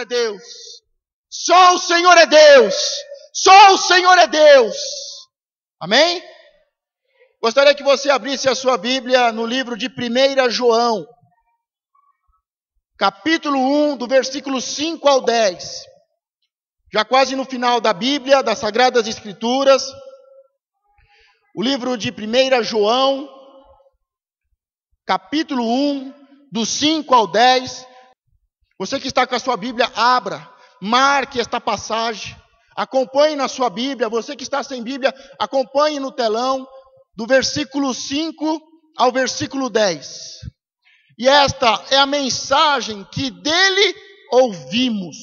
Deus. Só o Senhor é Deus. Só o Senhor é Deus. Amém? Gostaria que você abrisse a sua Bíblia no livro de 1 João, capítulo 1, do versículo 5 ao 10. Já quase no final da Bíblia, das Sagradas Escrituras. O livro de 1 João, capítulo 1, do 5 ao 10. Você que está com a sua Bíblia, abra, marque esta passagem, acompanhe na sua Bíblia. Você que está sem Bíblia, acompanhe no telão, do versículo 5 ao versículo 10. E esta é a mensagem que dele ouvimos,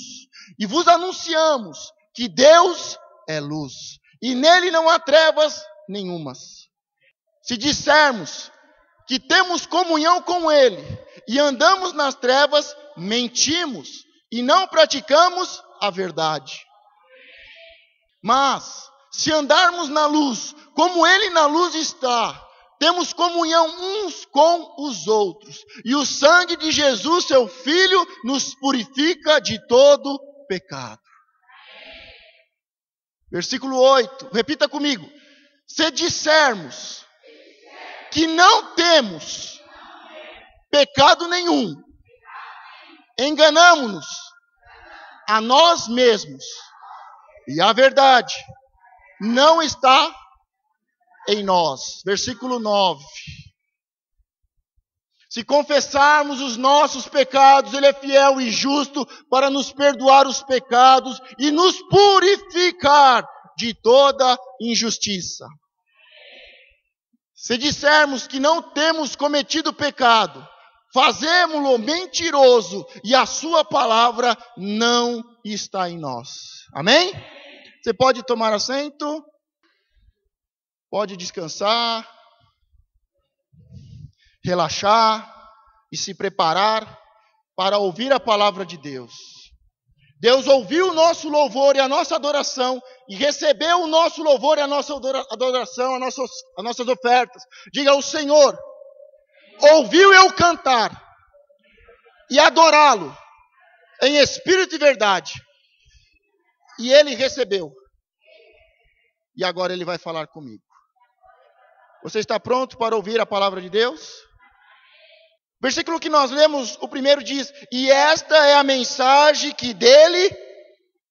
e vos anunciamos que Deus é luz, e nele não há trevas nenhumas. Se dissermos que temos comunhão com ele, e andamos nas trevas, mentimos, e não praticamos a verdade. Mas, se andarmos na luz, como ele na luz está, temos comunhão uns com os outros. E o sangue de Jesus, seu Filho, nos purifica de todo pecado. Versículo 8, repita comigo. Se dissermos que não temos pecado nenhum, enganamo-nos a nós mesmos, e a verdade não está em nós. Versículo 9. Se confessarmos os nossos pecados, ele é fiel e justo para nos perdoar os pecados e nos purificar de toda injustiça. Se dissermos que não temos cometido pecado, fazemo-lo mentiroso e a sua palavra não está em nós. Amém? Você pode tomar assento, pode descansar, relaxar e se preparar para ouvir a palavra de Deus. Deus ouviu o nosso louvor e a nossa adoração e recebeu o nosso louvor e a nossa adoração, as nossas ofertas. Diga ao Senhor, ouviu eu cantar e adorá-lo em espírito e verdade. E ele recebeu. E agora ele vai falar comigo. Você está pronto para ouvir a palavra de Deus? Versículo que nós lemos, o primeiro diz: e esta é a mensagem que dele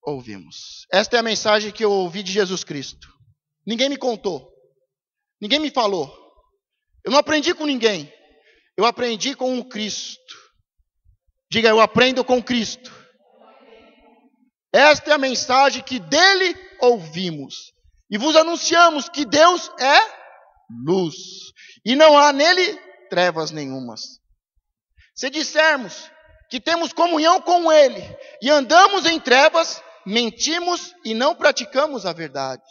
ouvimos. Esta é a mensagem que eu ouvi de Jesus Cristo. Ninguém me contou. Ninguém me falou. Eu não aprendi com ninguém. Eu aprendi com o Cristo. Diga, eu aprendo com Cristo. Esta é a mensagem que dele ouvimos. E vos anunciamos que Deus é luz. E não há nele trevas nenhumas. Se dissermos que temos comunhão com ele e andamos em trevas, mentimos e não praticamos a verdade.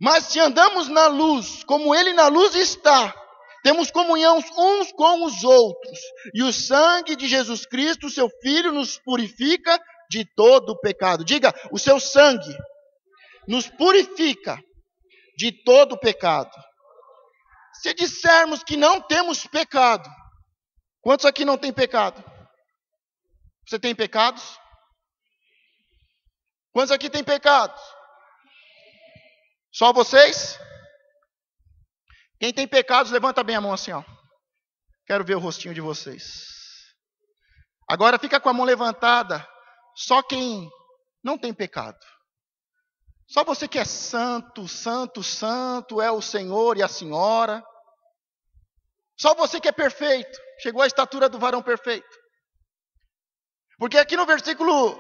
Mas se andamos na luz, como ele na luz está, temos comunhão uns com os outros. E o sangue de Jesus Cristo, seu Filho, nos purifica de todo o pecado. Diga, o seu sangue nos purifica de todo o pecado. Se dissermos que não temos pecado, quantos aqui não tem pecado? Você tem pecados? Quantos aqui tem pecados? Só vocês? Quem tem pecados, levanta bem a mão assim, ó. Quero ver o rostinho de vocês. Agora fica com a mão levantada. Só quem não tem pecado. Só você que é santo, santo, santo, é o Senhor e a Senhora. Só você que é perfeito. Chegou à estatura do varão perfeito. Porque aqui no versículo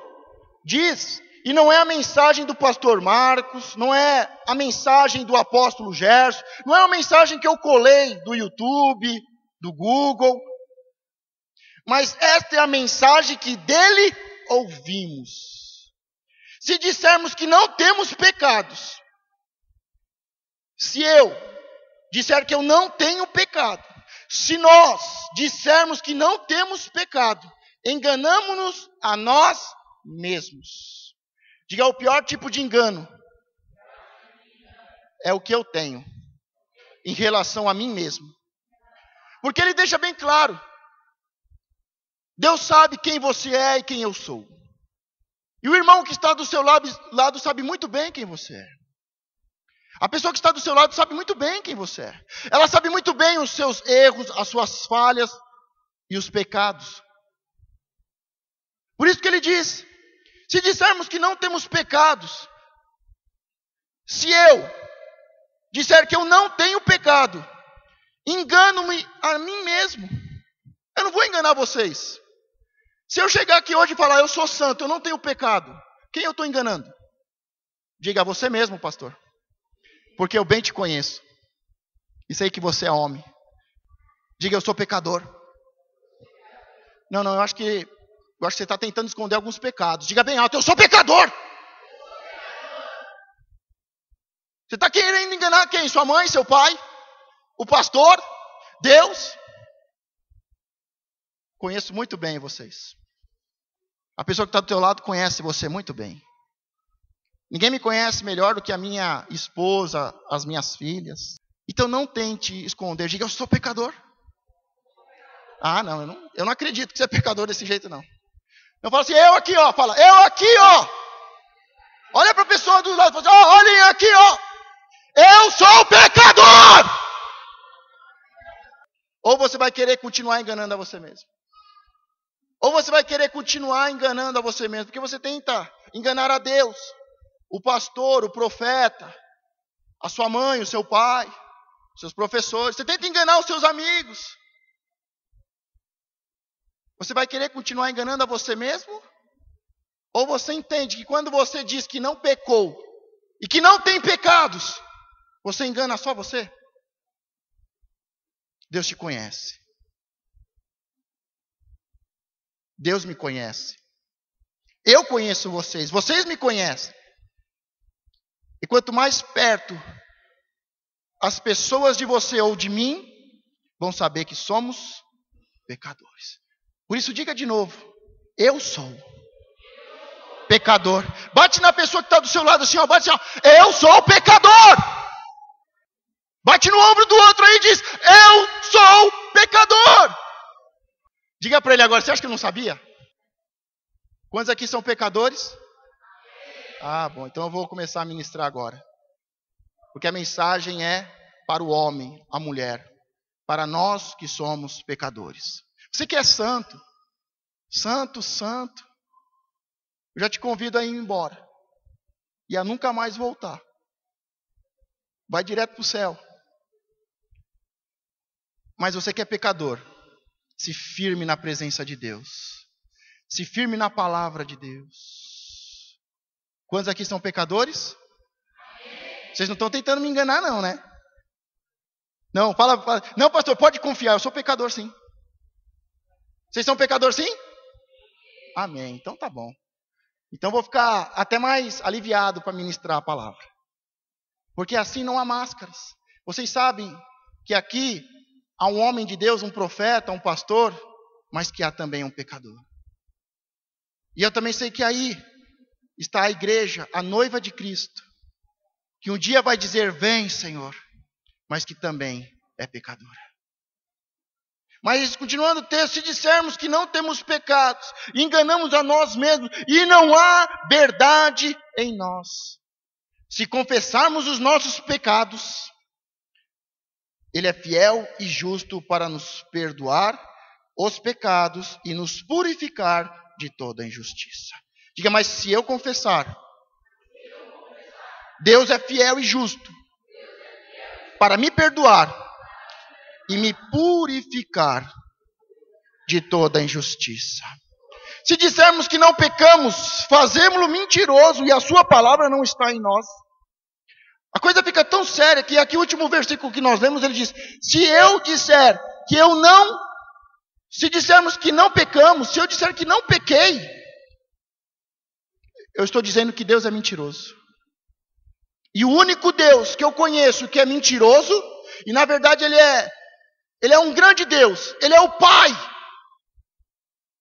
diz, e não é a mensagem do pastor Marcos, não é a mensagem do apóstolo Gerson, não é uma mensagem que eu colei do YouTube, do Google, mas esta é a mensagem que dele ouvimos. Se dissermos que não temos pecados, se eu disser que eu não tenho pecado, se nós dissermos que não temos pecado, enganamo-nos a nós mesmos. Diga, o pior tipo de engano é o que eu tenho em relação a mim mesmo. Porque ele deixa bem claro, Deus sabe quem você é e quem eu sou. E o irmão que está do seu lado sabe muito bem quem você é. A pessoa que está do seu lado sabe muito bem quem você é. Ela sabe muito bem os seus erros, as suas falhas e os pecados. Por isso que ele diz, se dissermos que não temos pecados, se eu disser que eu não tenho pecado, engano-me a mim mesmo. Eu não vou enganar vocês. Se eu chegar aqui hoje e falar, eu sou santo, eu não tenho pecado, quem eu estou enganando? Diga a você mesmo, pastor. Porque eu bem te conheço. E sei que você é homem. Diga, eu sou pecador. Não, eu acho que você está tentando esconder alguns pecados. Diga bem alto, eu sou pecador. Você está querendo enganar quem? Sua mãe, seu pai? O pastor? Deus? Conheço muito bem vocês. A pessoa que está do teu lado conhece você muito bem. Ninguém me conhece melhor do que a minha esposa, as minhas filhas. Então não tente esconder. Diga, eu sou pecador. Ah, não, eu não acredito que você é pecador desse jeito, não. Eu falo assim, eu aqui, ó. Fala, eu aqui, ó. Olha para a pessoa do lado e fala assim, ó, olhem aqui, ó. Eu sou pecador. Ou você vai querer continuar enganando a você mesmo. Ou você vai querer continuar enganando a você mesmo. Porque você tenta enganar a Deus. O pastor, o profeta, a sua mãe, o seu pai, os seus professores. Você tenta enganar os seus amigos. Você vai querer continuar enganando a você mesmo? Ou você entende que quando você diz que não pecou e que não tem pecados, você engana só você? Deus te conhece. Deus me conhece. Eu conheço vocês. Vocês me conhecem. E quanto mais perto as pessoas de você ou de mim, vão saber que somos pecadores. Por isso diga de novo, eu sou pecador. Bate na pessoa que está do seu lado assim, ó, bate assim, ó, eu sou pecador. Bate no ombro do outro aí e diz, eu sou pecador. Diga para ele agora, você acha que eu não sabia? Quantos aqui são pecadores? Ah, bom, então eu vou começar a ministrar agora. Porque a mensagem é para o homem, a mulher, para nós que somos pecadores. Você que é santo, santo, eu já te convido a ir embora e a nunca mais voltar. Vai direto para o céu. Mas você que é pecador, se firme na presença de Deus. Se firme na palavra de Deus. Quantos aqui são pecadores? Vocês não estão tentando me enganar não, né? Não, fala. Não, pastor, pode confiar, eu sou pecador sim. Vocês são pecador sim? Amém, então tá bom. Então vou ficar até mais aliviado para ministrar a palavra. Porque assim não há máscaras. Vocês sabem que aqui há um homem de Deus, um profeta, um pastor, mas que há também um pecador. E eu também sei que aí está a igreja, a noiva de Cristo, que um dia vai dizer, vem Senhor, mas que também é pecadora. Mas continuando o texto, se dissermos que não temos pecados, enganamos a nós mesmos e não há verdade em nós. Se confessarmos os nossos pecados, Ele é fiel e justo para nos perdoar os pecados e nos purificar de toda injustiça. Diga, mas se eu confessar, Deus é fiel e justo para me perdoar e me purificar de toda injustiça. Se dissermos que não pecamos, fazemos-lo mentiroso e a sua palavra não está em nós. A coisa fica tão séria que aqui o último versículo que nós lemos, ele diz, se dissermos que não pecamos, se eu disser que não pequei, eu estou dizendo que Deus é mentiroso. E o único Deus que eu conheço que é mentiroso, e na verdade ele é um grande Deus, ele é o pai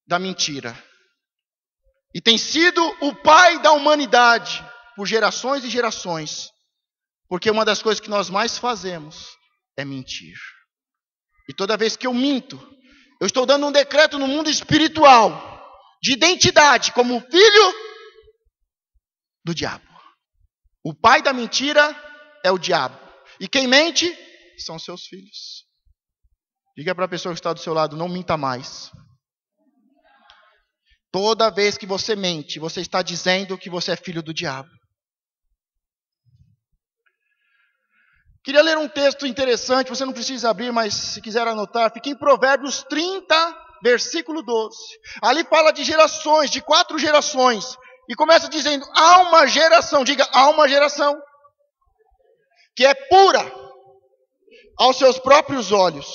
da mentira. E tem sido o pai da humanidade por gerações e gerações. Porque uma das coisas que nós mais fazemos é mentir. E toda vez que eu minto, eu estou dando um decreto no mundo espiritual de identidade como filho do diabo. O pai da mentira é o diabo. E quem mente são seus filhos. Diga para a pessoa que está do seu lado, não minta mais. Toda vez que você mente, você está dizendo que você é filho do diabo. Queria ler um texto interessante, você não precisa abrir, mas se quiser anotar, fica em Provérbios 30, versículo 12. Ali fala de gerações, de 4 gerações. E começa dizendo, há uma geração, diga, há uma geração, que é pura aos seus próprios olhos,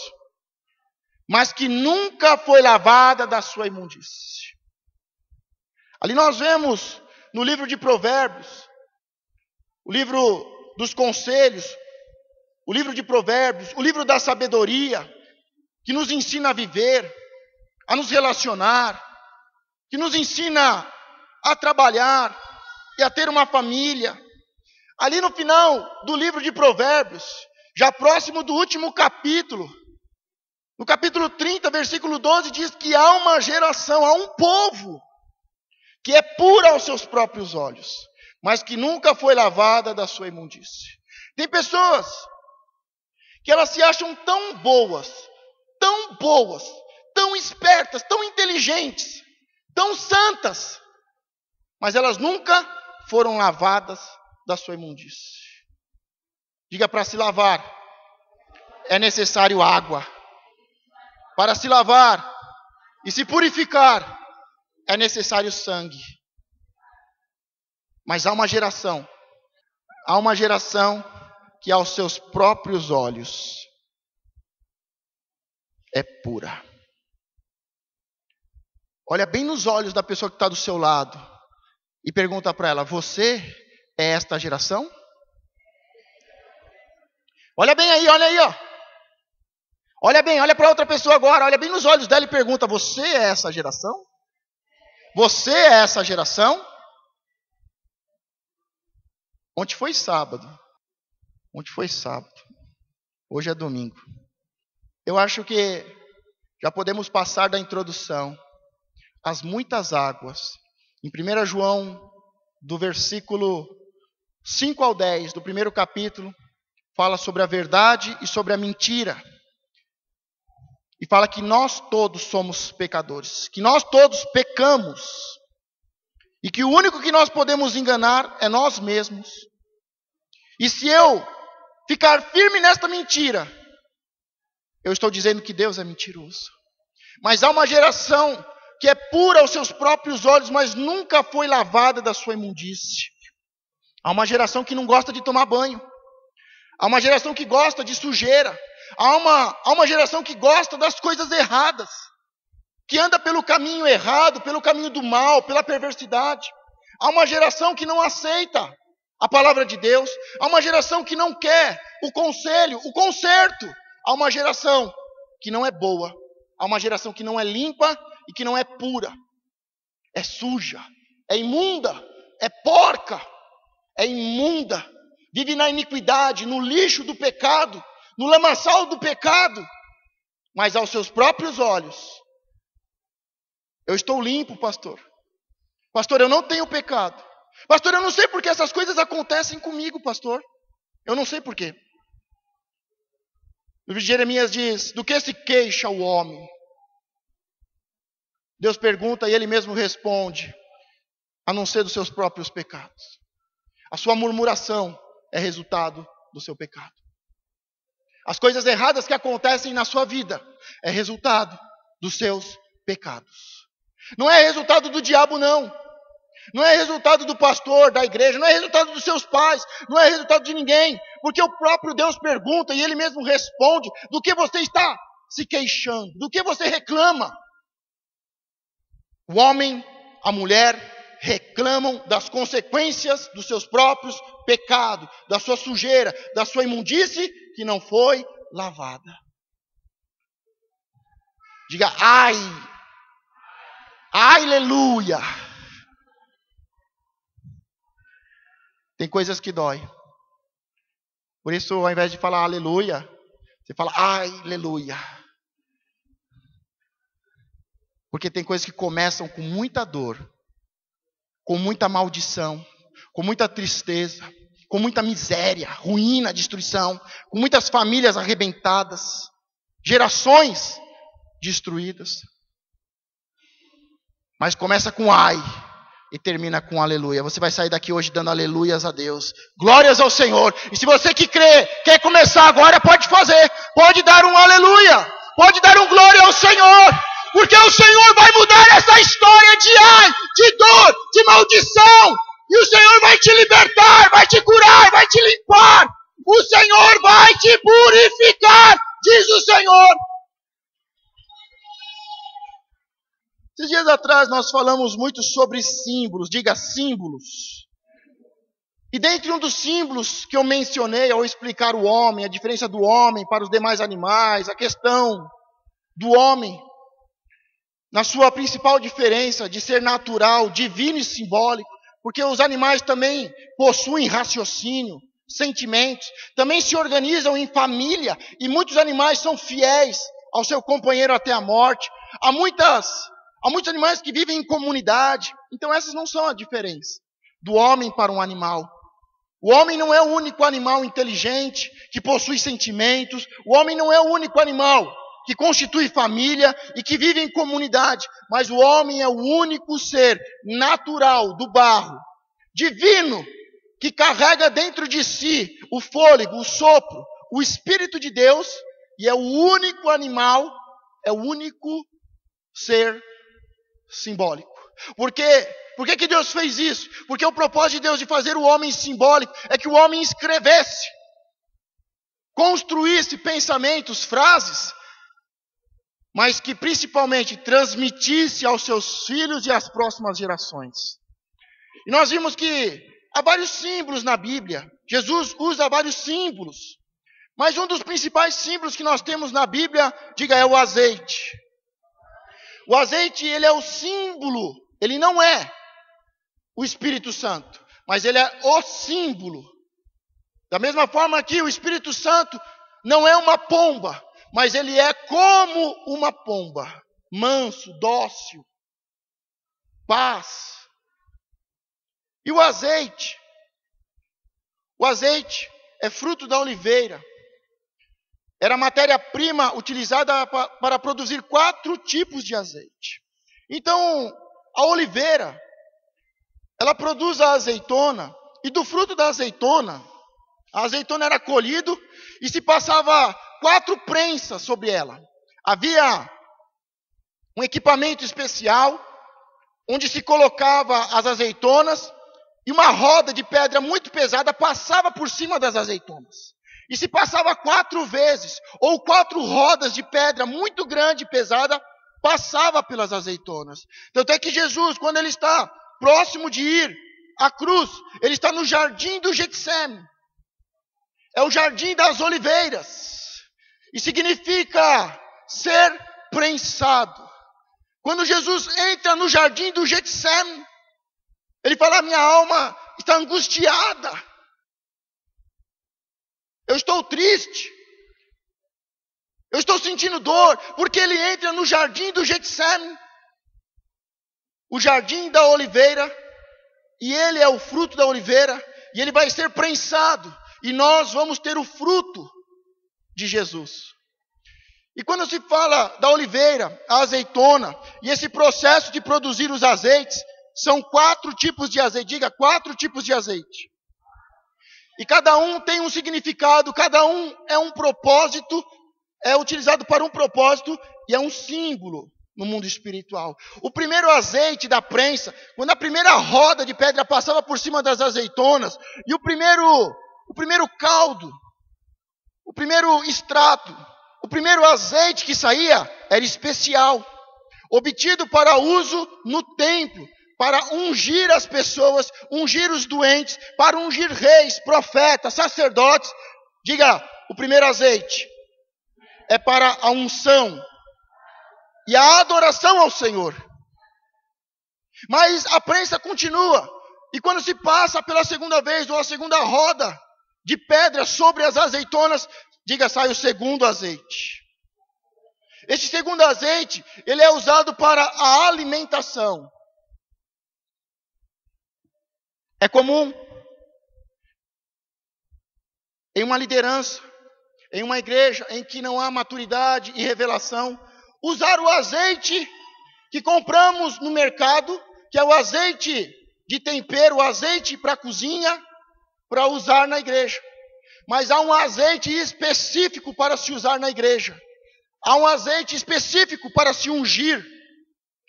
mas que nunca foi lavada da sua imundície. Ali nós vemos no livro de Provérbios, o livro dos conselhos, o livro de Provérbios, o livro da sabedoria, que nos ensina a viver, a nos relacionar, que nos ensina a trabalhar e a ter uma família. Ali no final do livro de Provérbios, já próximo do último capítulo, no capítulo 30, versículo 12, diz que há uma geração, há um povo, que é pura aos seus próprios olhos, mas que nunca foi lavada da sua imundície. Tem pessoas que elas se acham tão boas, tão espertas, tão inteligentes, tão santas, mas elas nunca foram lavadas da sua imundície. Diga, para se lavar, é necessário água. Para se lavar e se purificar, é necessário sangue. Mas há uma geração que aos seus próprios olhos é pura. Olha bem nos olhos da pessoa que está do seu lado e pergunta para ela, você é esta geração? Olha bem aí, olha aí, ó. Olha bem, olha para outra pessoa agora, olha bem nos olhos dela e pergunta, você é essa geração? Você é essa geração? Ontem foi sábado. Hoje é domingo. Eu acho que já podemos passar da introdução. As muitas águas. Em 1 João, do versículo 5 ao 10, do primeiro capítulo, fala sobre a verdade e sobre a mentira. E fala que nós todos somos pecadores, que nós todos pecamos, e que o único que nós podemos enganar é nós mesmos. E se eu ficar firme nesta mentira, eu estou dizendo que Deus é mentiroso. Mas há uma geração que é pura aos seus próprios olhos, mas nunca foi lavada da sua imundície. Há uma geração que não gosta de tomar banho. Há uma geração que gosta de sujeira. Há uma geração que gosta das coisas erradas, que anda pelo caminho errado, pelo caminho do mal, pela perversidade. Há uma geração que não aceita a palavra de Deus. Há uma geração que não quer o conselho, o conserto. Há uma geração que não é boa. Há uma geração que não é limpa e que não é pura. É suja, é imunda, é porca, é imunda. Vive na iniquidade, no lixo do pecado, no lamaçal do pecado, mas aos seus próprios olhos, eu estou limpo, pastor. Pastor, eu não tenho pecado. Pastor, eu não sei porque essas coisas acontecem comigo, pastor. Eu não sei porquê. O livro de Jeremias diz, do que se queixa o homem? Deus pergunta e ele mesmo responde, a não ser dos seus próprios pecados. A sua murmuração é resultado do seu pecado. As coisas erradas que acontecem na sua vida é resultado dos seus pecados. Não é resultado do diabo, não. Não é resultado do pastor, da igreja, não é resultado dos seus pais, não é resultado de ninguém. Porque o próprio Deus pergunta e ele mesmo responde do que você está se queixando, do que você reclama. O homem, a mulher reclamam das consequências dos seus próprios pecados, da sua sujeira, da sua imundície que não foi lavada. Diga, ai, aleluia. Tem coisas que dói. Por isso, ao invés de falar aleluia, você fala ai, aleluia. Porque tem coisas que começam com muita dor, com muita maldição, com muita tristeza, com muita miséria, ruína, destruição, com muitas famílias arrebentadas, gerações destruídas. Mas começa com ai e termina com aleluia. Você vai sair daqui hoje dando aleluias a Deus. Glórias ao Senhor. E se você que crê, quer começar agora, pode fazer. Pode dar um aleluia. Pode dar um glória ao Senhor. Porque o Senhor vai mudar essa história de ai, de dor, de maldição. E o Senhor vai te libertar, vai te curar, vai te limpar. O Senhor vai te purificar, diz o Senhor. Esses dias atrás nós falamos muito sobre símbolos, diga símbolos. E dentre um dos símbolos que eu mencionei ao explicar o homem, a diferença do homem para os demais animais, a questão do homem, na sua principal diferença de ser natural, divino e simbólico, porque os animais também possuem raciocínio, sentimentos, também se organizam em família, e muitos animais são fiéis ao seu companheiro até a morte. Há muitos animais que vivem em comunidade. Então essas não são a diferença do homem para um animal. O homem não é o único animal inteligente que possui sentimentos. O homem não é o único animal que constitui família e que vive em comunidade. Mas o homem é o único ser natural do barro, divino, que carrega dentro de si o fôlego, o sopro, o Espírito de Deus. E é o único animal, é o único ser simbólico. Por quê? Por que Deus fez isso? Porque o propósito de Deus de fazer o homem simbólico é que o homem escrevesse, construísse pensamentos, frases, mas que principalmente transmitisse aos seus filhos e às próximas gerações. E nós vimos que há vários símbolos na Bíblia. Jesus usa vários símbolos. Mas um dos principais símbolos que nós temos na Bíblia, diga, é o azeite. O azeite, ele é o símbolo, ele não é o Espírito Santo, mas ele é o símbolo. Da mesma forma que o Espírito Santo não é uma pomba, mas ele é como uma pomba, manso, dócil, paz. E o azeite é fruto da oliveira. Era a matéria-prima utilizada para produzir 4 tipos de azeite. Então, a oliveira, ela produz a azeitona, e do fruto da azeitona, a azeitona era colhido e se passava 4 prensas sobre ela. Havia um equipamento especial, onde se colocava as azeitonas, e uma roda de pedra muito pesada passava por cima das azeitonas. E se passava 4 vezes, ou 4 rodas de pedra muito grande e pesada, passava pelas azeitonas. Tanto é que Jesus, quando ele está próximo de ir à cruz, ele está no jardim do Getsêmani. É o jardim das oliveiras. E significa ser prensado. Quando Jesus entra no jardim do Getsêmani, ele fala, minha alma está angustiada. Eu estou triste. Eu estou sentindo dor, porque ele entra no jardim do Getsêmani, o jardim da oliveira, e ele é o fruto da oliveira, e ele vai ser prensado, e nós vamos ter o fruto de Jesus. E quando se fala da oliveira, a azeitona, e esse processo de produzir os azeites, são 4 tipos de azeite, diga 4 tipos de azeite. E cada um tem um significado, cada um é um propósito, é utilizado para um propósito e é um símbolo no mundo espiritual. O primeiro azeite da prensa, quando a primeira roda de pedra passava por cima das azeitonas, e o primeiro caldo, o primeiro extrato, o primeiro azeite que saía era especial, obtido para uso no templo, para ungir as pessoas, ungir os doentes, para ungir reis, profetas, sacerdotes. Diga, o primeiro azeite é para a unção e a adoração ao Senhor. Mas a prensa continua, e quando se passa pela segunda vez, ou a segunda roda de pedra sobre as azeitonas, diga, sai o segundo azeite. Este segundo azeite, ele é usado para a alimentação. É comum em uma liderança, em uma igreja em que não há maturidade e revelação, usar o azeite que compramos no mercado, que é o azeite de tempero, o azeite para cozinha, para usar na igreja. Mas há um azeite específico para se usar na igreja. Há um azeite específico para se ungir,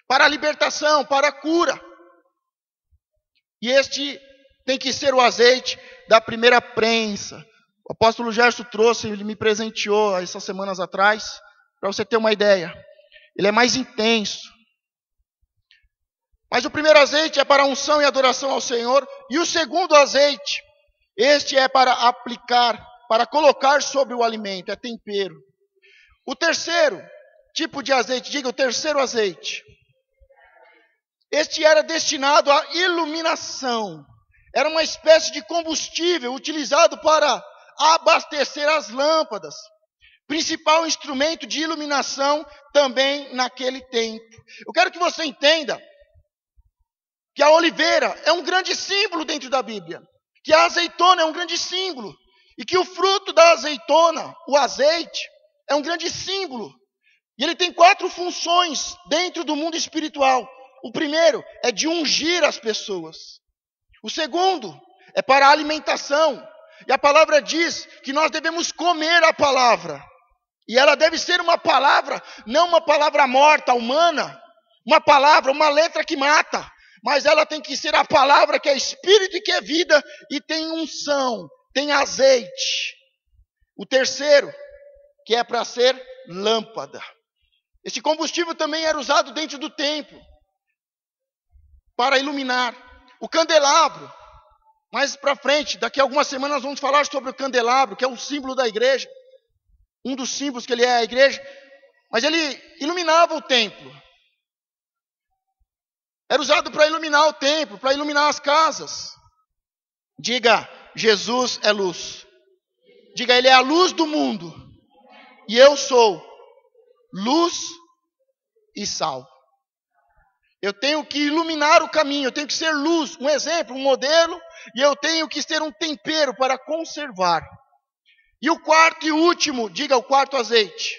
para a libertação, para a cura. E este tem que ser o azeite da primeira prensa. O apóstolo Gerson trouxe, ele me presenteou essas semanas atrás, para você ter uma ideia. Ele é mais intenso. Mas o primeiro azeite é para a unção e adoração ao Senhor. E o segundo azeite, este é para aplicar, para colocar sobre o alimento, é tempero. O terceiro tipo de azeite, diga o terceiro azeite. Este era destinado à iluminação. Era uma espécie de combustível utilizado para abastecer as lâmpadas. Principal instrumento de iluminação também naquele tempo. Eu quero que você entenda que a oliveira é um grande símbolo dentro da Bíblia. Que a azeitona é um grande símbolo. E que o fruto da azeitona, o azeite, é um grande símbolo. E ele tem 4 funções dentro do mundo espiritual. O primeiro é de ungir as pessoas. O segundo é para a alimentação. E a palavra diz que nós devemos comer a palavra. E ela deve ser uma palavra, não uma palavra morta, humana. Uma palavra, uma letra que mata. Mas ela tem que ser a palavra que é espírito e que é vida. E tem unção, tem azeite. O terceiro, que é para ser lâmpada. Esse combustível também era usado dentro do templo para iluminar. O candelabro, mais para frente, daqui a algumas semanas vamos falar sobre o candelabro, que é um símbolo da igreja. Um dos símbolos que ele é a igreja. Mas ele iluminava o templo. Era usado para iluminar o templo, para iluminar as casas. Diga, Jesus é luz. Diga, Ele é a luz do mundo. E eu sou luz e sal. Eu tenho que iluminar o caminho, eu tenho que ser luz, um exemplo, um modelo, e eu tenho que ser um tempero para conservar. E o quarto e último, diga o quarto azeite.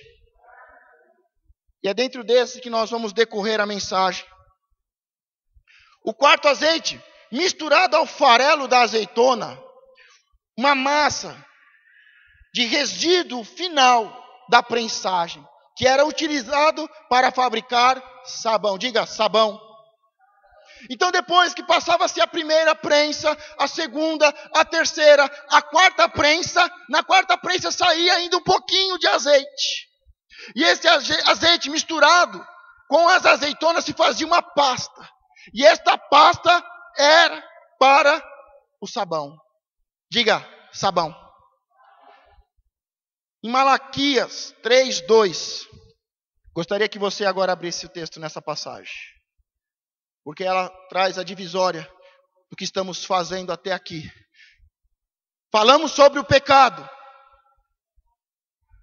E é dentro desse que nós vamos decorrer a mensagem. O quarto azeite, misturado ao farelo da azeitona, uma massa de resíduo final da prensagem, que era utilizado para fabricar sabão. Diga, sabão. Então depois que passava-se a primeira prensa, a segunda, a terceira, a quarta prensa, na quarta prensa saía ainda um pouquinho de azeite. E esse azeite misturado com as azeitonas se fazia uma pasta. E esta pasta era para o sabão. Diga, sabão. Em Malaquias 3:2, gostaria que você agora abrisse o texto nessa passagem, porque ela traz a divisória do que estamos fazendo até aqui. Falamos sobre o pecado,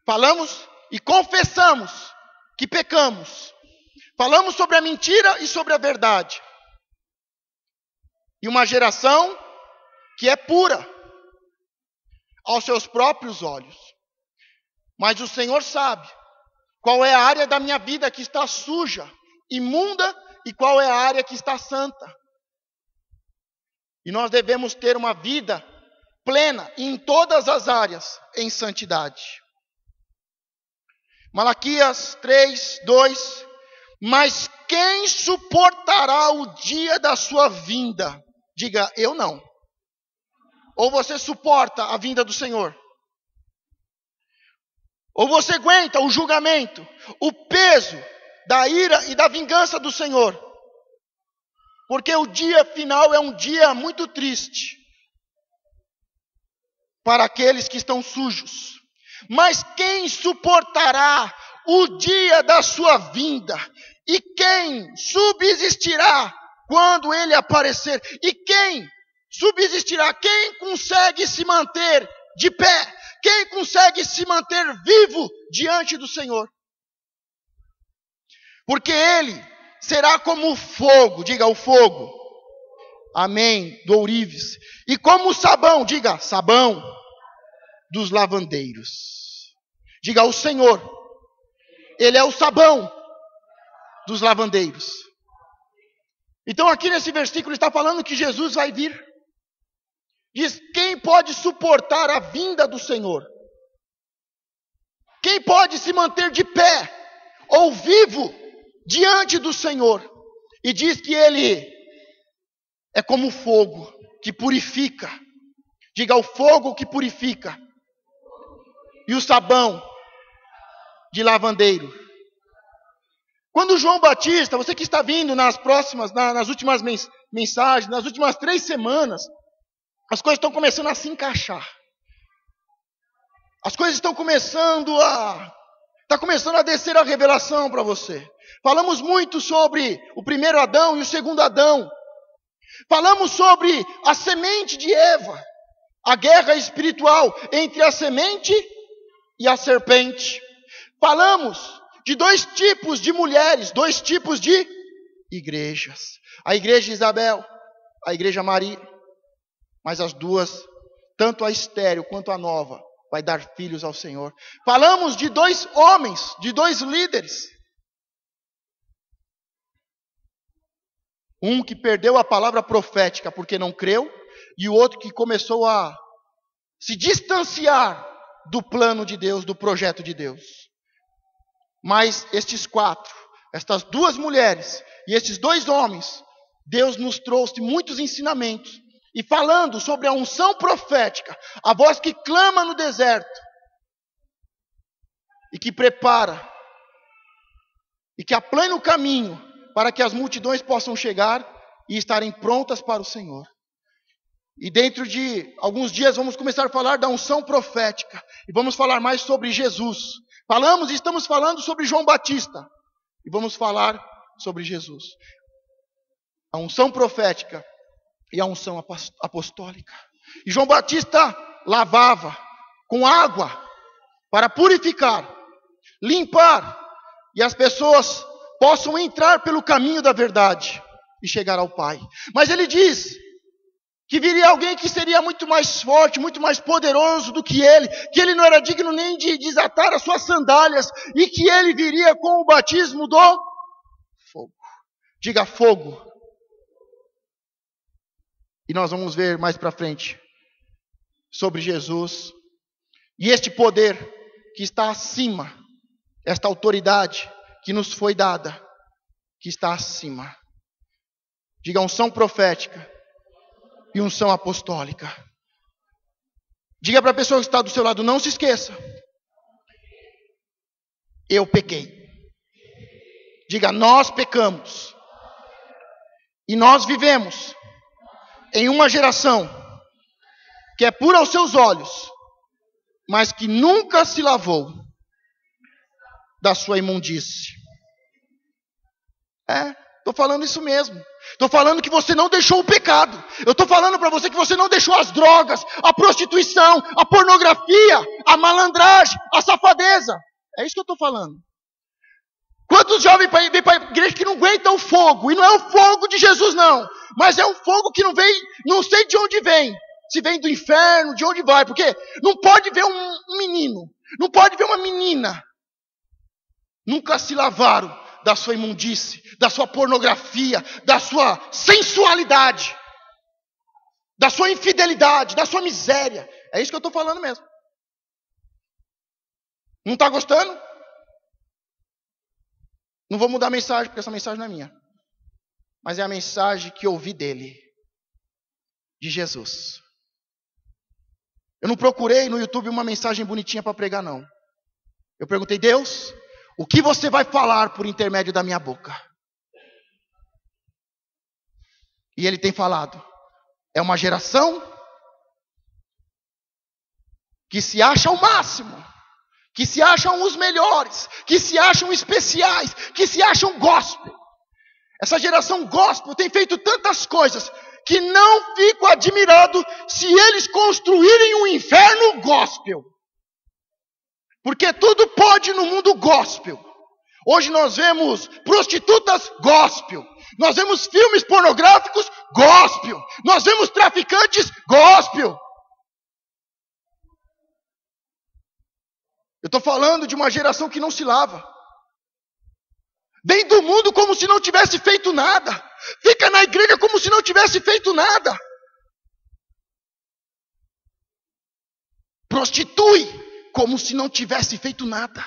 falamos e confessamos que pecamos, falamos sobre a mentira e sobre a verdade, e uma geração que é pura aos seus próprios olhos. Mas o Senhor sabe qual é a área da minha vida que está suja, imunda, e qual é a área que está santa. E nós devemos ter uma vida plena em todas as áreas em santidade. Malaquias 3:2. Mas quem suportará o dia da sua vinda? Diga, eu não. Ou você suporta a vinda do Senhor? Ou você aguenta o julgamento, o peso da ira e da vingança do Senhor? Porque o dia final é um dia muito triste para aqueles que estão sujos. Mas quem suportará o dia da sua vinda? E quem subsistirá quando ele aparecer? E quem subsistirá? Quem consegue se manter de pé? Quem consegue se manter vivo diante do Senhor? Porque ele será como o fogo, diga o fogo, amém, do ourives, e como o sabão, diga, sabão, dos lavandeiros. Diga, o Senhor, Ele é o sabão dos lavandeiros. Então aqui nesse versículo está falando que Jesus vai vir. Diz, quem pode suportar a vinda do Senhor? Quem pode se manter de pé ou vivo diante do Senhor? E diz que Ele é como o fogo que purifica. Diga, o fogo que purifica. E o sabão de lavandeiro. Quando João Batista, você que está vindo nas últimas mensagens, nas últimas 3 semanas, as coisas estão começando a se encaixar. As coisas estão começando a descer a revelação para você. Falamos muito sobre o primeiro Adão e o segundo Adão. Falamos sobre a semente de Eva, a guerra espiritual entre a semente e a serpente. Falamos de 2 tipos de mulheres, 2 tipos de igrejas. A igreja Isabel, a igreja Maria. Mas as duas, tanto a estéril quanto a nova, vai dar filhos ao Senhor. Falamos de 2 homens, de 2 líderes. Um que perdeu a palavra profética porque não creu, e o outro que começou a se distanciar do plano de Deus, do projeto de Deus. Mas estes 4, estas 2 mulheres e estes 2 homens, Deus nos trouxe muitos ensinamentos. E falando sobre a unção profética, a voz que clama no deserto, e que prepara, e que aplana o caminho, para que as multidões possam chegar e estarem prontas para o Senhor. E dentro de alguns dias vamos começar a falar da unção profética, e vamos falar mais sobre Jesus. Estamos falando sobre João Batista, e vamos falar sobre Jesus. A unção profética e a unção apostólica. E João Batista lavava com água para purificar, limpar, e as pessoas possam entrar pelo caminho da verdade e chegar ao Pai. Mas ele diz que viria alguém que seria muito mais forte, muito mais poderoso do que ele não era digno nem de desatar as suas sandálias, e que ele viria com o batismo do fogo. Diga, fogo. E nós vamos ver mais para frente sobre Jesus e este poder que está acima, esta autoridade que nos foi dada, que está acima. Diga, unção profética e unção apostólica. Diga para a pessoa que está do seu lado, não se esqueça. Eu pequei. Diga, nós pecamos. E nós vivemos em uma geração que é pura aos seus olhos, mas que nunca se lavou da sua imundície. Estou falando isso mesmo. Estou falando que você não deixou o pecado. Eu estou falando para você que você não deixou as drogas, a prostituição, a pornografia, a malandragem, a safadeza. É isso que eu estou falando. Quantos jovens vêm para a igreja que não aguentam o fogo? E não é o fogo de Jesus, não. Mas é um fogo que não vem, não sei de onde vem. Se vem do inferno, de onde vai. Porque não pode ver um menino, não pode ver uma menina. Nunca se lavaram da sua imundície, da sua pornografia, da sua sensualidade, da sua infidelidade, da sua miséria. É isso que eu estou falando mesmo. Não está gostando? Não vou mudar a mensagem, porque essa mensagem não é minha. Mas é a mensagem que eu ouvi dele, de Jesus. Eu não procurei no YouTube uma mensagem bonitinha para pregar, não. Eu perguntei, Deus, o que você vai falar por intermédio da minha boca? E ele tem falado, é uma geração que se acha o máximo, que se acham os melhores, que se acham especiais, que se acham gospel. Essa geração gospel tem feito tantas coisas que não fico admirado se eles construírem um inferno gospel. Porque tudo pode no mundo gospel. Hoje nós vemos prostitutas gospel. Nós vemos filmes pornográficos gospel. Nós vemos traficantes gospel. Eu estou falando de uma geração que não se lava. Vem do mundo como se não tivesse feito nada. Fica na igreja como se não tivesse feito nada. Prostitui como se não tivesse feito nada.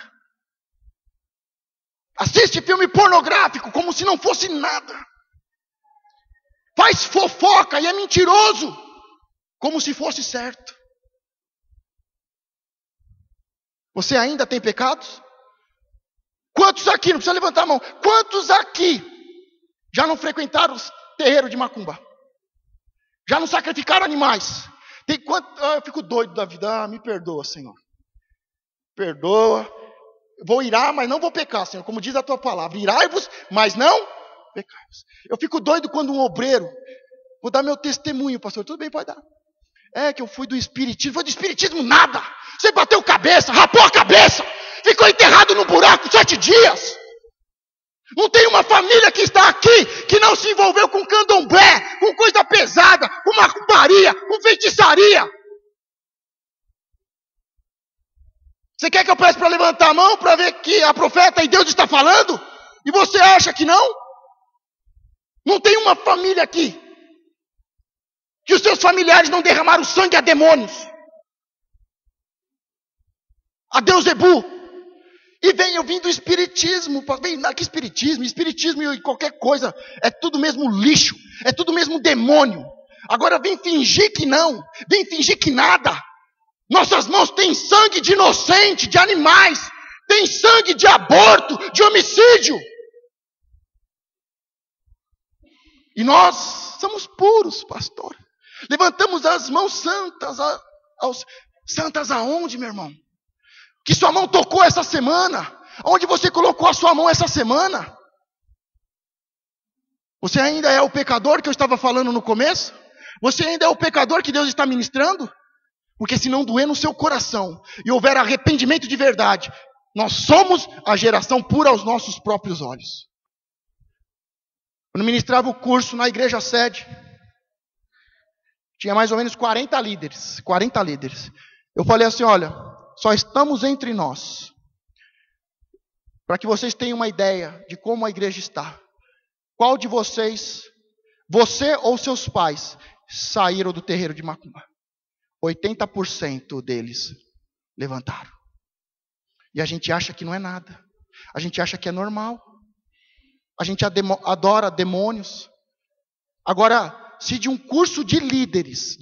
Assiste filme pornográfico como se não fosse nada. Faz fofoca e é mentiroso como se fosse certo. Você ainda tem pecados? Quantos aqui, não precisa levantar a mão, quantos aqui já não frequentaram os terreiros de macumba? Já não sacrificaram animais? Eu fico doido da vida. Me perdoa, Senhor. Perdoa. Vou irar, mas não vou pecar, Senhor. Como diz a tua palavra. Irai-vos, mas não pecai-vos. Eu fico doido quando um obreiro... Vou dar meu testemunho, pastor. Tudo bem, pode dar. É que eu fui do espiritismo. Foi do espiritismo nada. Você bateu cabeça, rapou a cabeça. Ficou enterrado no buraco 7 dias. Não tem uma família que está aqui que não se envolveu com candomblé, com coisa pesada, com macumbaria, com feitiçaria. Você quer que eu peça para levantar a mão para ver que a profeta e Deus está falando? E você acha que não? Não tem uma família aqui que os seus familiares não derramaram sangue a demônios, a Deus Ebu. E eu vim do espiritismo. Que espiritismo? Espiritismo e qualquer coisa é tudo mesmo lixo, é tudo mesmo demônio. Agora vem fingir que não, vem fingir que nada. Nossas mãos têm sangue de inocente, de animais, tem sangue de aborto, de homicídio. E nós somos puros, pastor. Levantamos as mãos santas. Santas aonde, meu irmão? Que sua mão tocou essa semana? Onde você colocou a sua mão essa semana? Você ainda é o pecador que eu estava falando no começo? Você ainda é o pecador que Deus está ministrando? Porque se não doer no seu coração e houver arrependimento de verdade, nós somos a geração pura aos nossos próprios olhos. Quando ministrava o curso na igreja sede, tinha mais ou menos 40 líderes. Eu falei assim, olha, só estamos entre nós. Para que vocês tenham uma ideia de como a igreja está. Qual de vocês, você ou seus pais, saíram do terreiro de macumba? 80% deles levantaram. E a gente acha que não é nada. A gente acha que é normal. A gente adora demônios. Agora, se de um curso de líderes,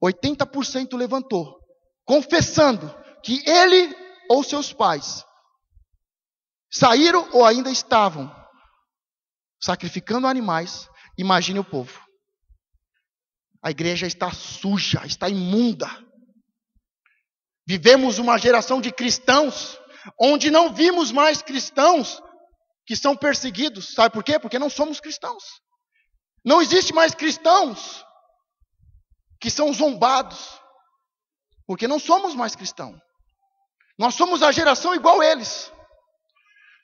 80% levantou, confessando que ele ou seus pais saíram ou ainda estavam sacrificando animais, imagine o povo. A igreja está suja, está imunda. Vivemos uma geração de cristãos, onde não vimos mais cristãos que são perseguidos. Sabe por quê? Porque não somos cristãos. Não existe mais cristãos que são zombados, porque não somos mais cristãos. Nós somos a geração igual eles.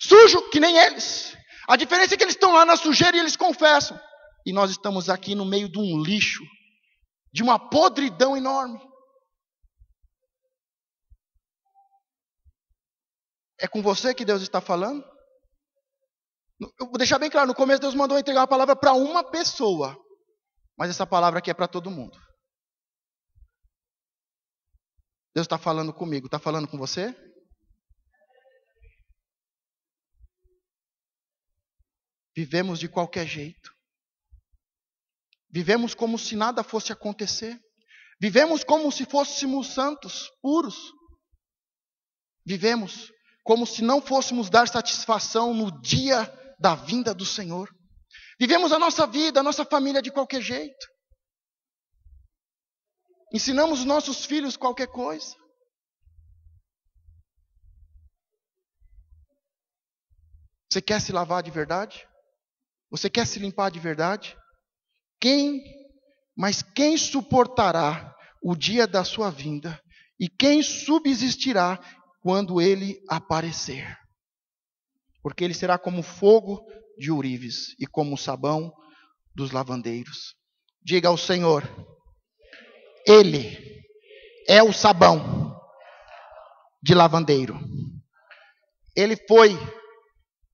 Sujo que nem eles. A diferença é que eles estão lá na sujeira e eles confessam. E nós estamos aqui no meio de um lixo, de uma podridão enorme. É com você que Deus está falando? Eu vou deixar bem claro, no começo Deus mandou entregar uma palavra para uma pessoa. Mas essa palavra aqui é para todo mundo. Deus está falando comigo, está falando com você? Vivemos de qualquer jeito. Vivemos como se nada fosse acontecer. Vivemos como se fôssemos santos, puros. Vivemos como se não fôssemos dar satisfação no dia da vinda do Senhor. Vivemos a nossa vida, a nossa família de qualquer jeito. Ensinamos os nossos filhos qualquer coisa. Você quer se lavar de verdade? Você quer se limpar de verdade? Mas quem suportará o dia da sua vinda? E quem subsistirá quando ele aparecer? porque ele será como fogo de ourives e como o sabão dos lavandeiros. Diga ao Senhor, Ele é o sabão de lavandeiro. Ele foi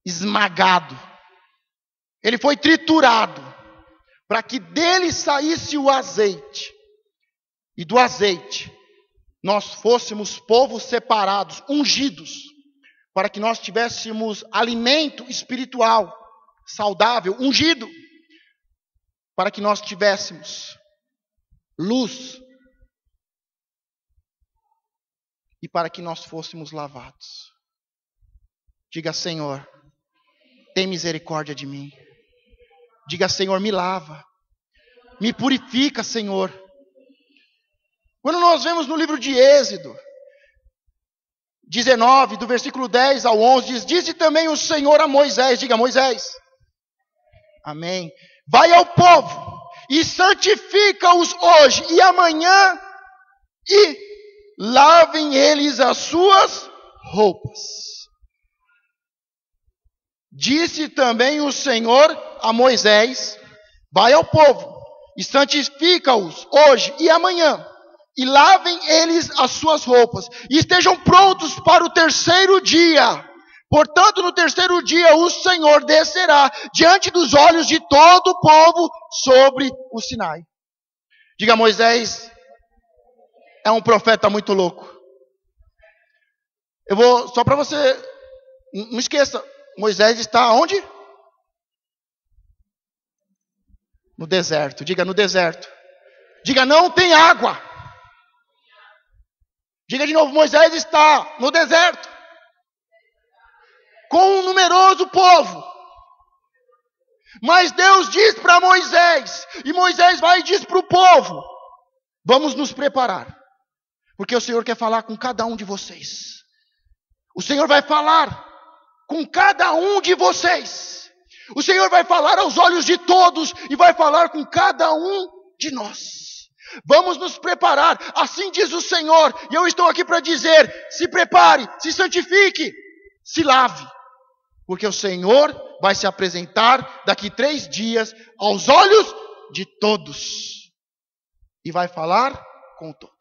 esmagado, ele foi triturado, para que dele saísse o azeite. E do azeite nós fôssemos povos separados, ungidos, para que nós tivéssemos alimento espiritual, saudável, ungido, para que nós tivéssemos luz e para que nós fôssemos lavados. Diga, Senhor, tem misericórdia de mim. Diga, Senhor, me lava, me purifica, Senhor. Quando nós vemos no livro de Êxodo 19, do versículo 10 ao 11, diz: disse também o Senhor a Moisés, diga, Moisés, amém, vai ao povo e santifica-os hoje e amanhã, e lavem eles as suas roupas. Disse também o Senhor a Moisés, vai ao povo e santifica-os hoje e amanhã, e lavem eles as suas roupas, e estejam prontos para o terceiro dia. Portanto, no terceiro dia o Senhor descerá diante dos olhos de todo o povo sobre o Sinai. Diga, Moisés é um profeta muito louco. Eu vou, só para você, não esqueça, Moisés está onde? No deserto. Diga, no deserto. Diga, não tem água. Diga de novo, Moisés está no deserto, com um numeroso povo. Mas Deus diz para Moisés, e Moisés vai e diz para o povo: vamos nos preparar, porque o Senhor quer falar com cada um de vocês. O Senhor vai falar com cada um de vocês. O Senhor vai falar aos olhos de todos e vai falar com cada um de nós. Vamos nos preparar, assim diz o Senhor, e eu estou aqui para dizer: se prepare, se santifique, se lave, porque o Senhor vai se apresentar daqui 3 dias aos olhos de todos, e vai falar com todos.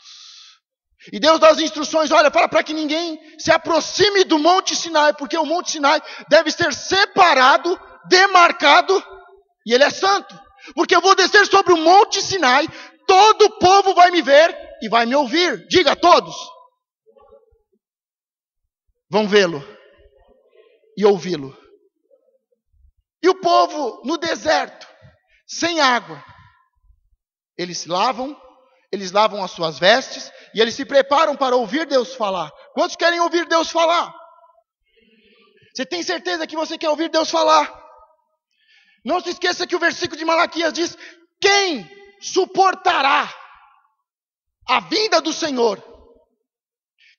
E Deus dá as instruções: olha, fala para que ninguém se aproxime do Monte Sinai, porque o Monte Sinai deve ser separado, demarcado, e ele é santo, porque eu vou descer sobre o Monte Sinai, todo o povo vai me ver e vai me ouvir. Diga, todos vão vê-lo e ouvi-lo. E o povo no deserto, sem água, eles lavam as suas vestes e eles se preparam para ouvir Deus falar. Quantos querem ouvir Deus falar? Você tem certeza que você quer ouvir Deus falar? Não se esqueça que o versículo de Malaquias diz: quem suportará a vinda do Senhor?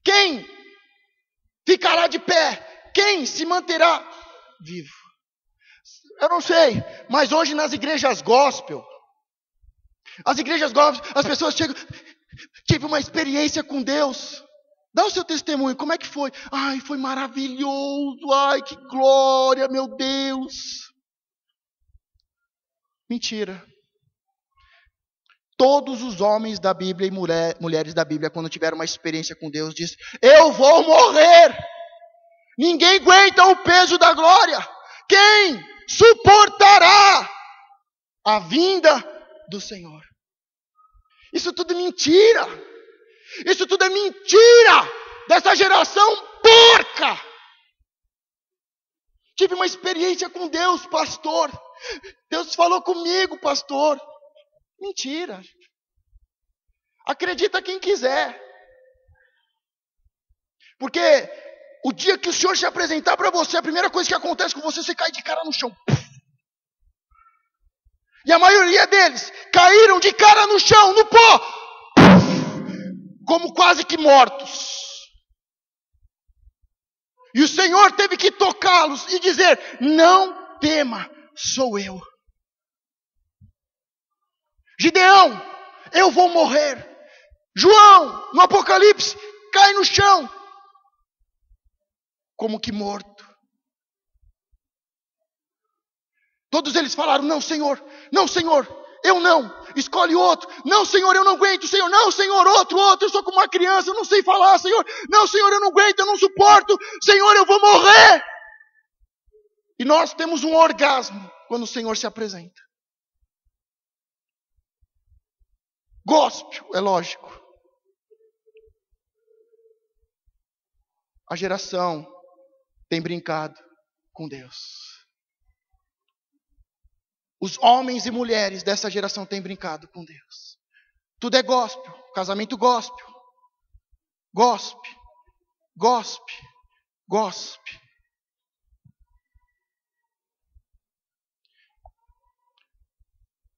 Quem ficará de pé? Quem se manterá vivo? Eu não sei, mas hoje nas igrejas gospel, as pessoas chegam: tive uma experiência com Deus. Dá o seu testemunho, como é que foi? Ai, foi maravilhoso, ai, que glória, meu Deus. Mentira. Todos os homens da Bíblia e mulheres da Bíblia, quando tiveram uma experiência com Deus, diz: eu vou morrer. Ninguém aguenta o peso da glória. Quem suportará a vinda do Senhor? Isso tudo é mentira. Isso tudo é mentira dessa geração porca. Tive uma experiência com Deus, pastor. Deus falou comigo, pastor. Mentira. Acredita quem quiser. Porque o dia que o Senhor se apresentar para você, a primeira coisa que acontece com você, você cai de cara no chão. E a maioria deles caíram de cara no chão, no pó, como quase que mortos. E o Senhor teve que tocá-los e dizer: não tema, sou eu. Gideão, eu vou morrer. João, no Apocalipse, cai no chão, como que morto. Todos eles falaram: não, Senhor, eu não, escolhe outro. Não, Senhor, eu não aguento, Senhor, não, Senhor, outro, eu sou como uma criança, eu não sei falar, Senhor. Não, Senhor, eu não aguento, eu não suporto, Senhor, eu vou morrer. E nós temos um orgasmo quando o Senhor se apresenta. Gospel, é lógico. A geração tem brincado com Deus. Os homens e mulheres dessa geração têm brincado com Deus. Tudo é gospel, casamento gospel. Gospel, gospel, gospel.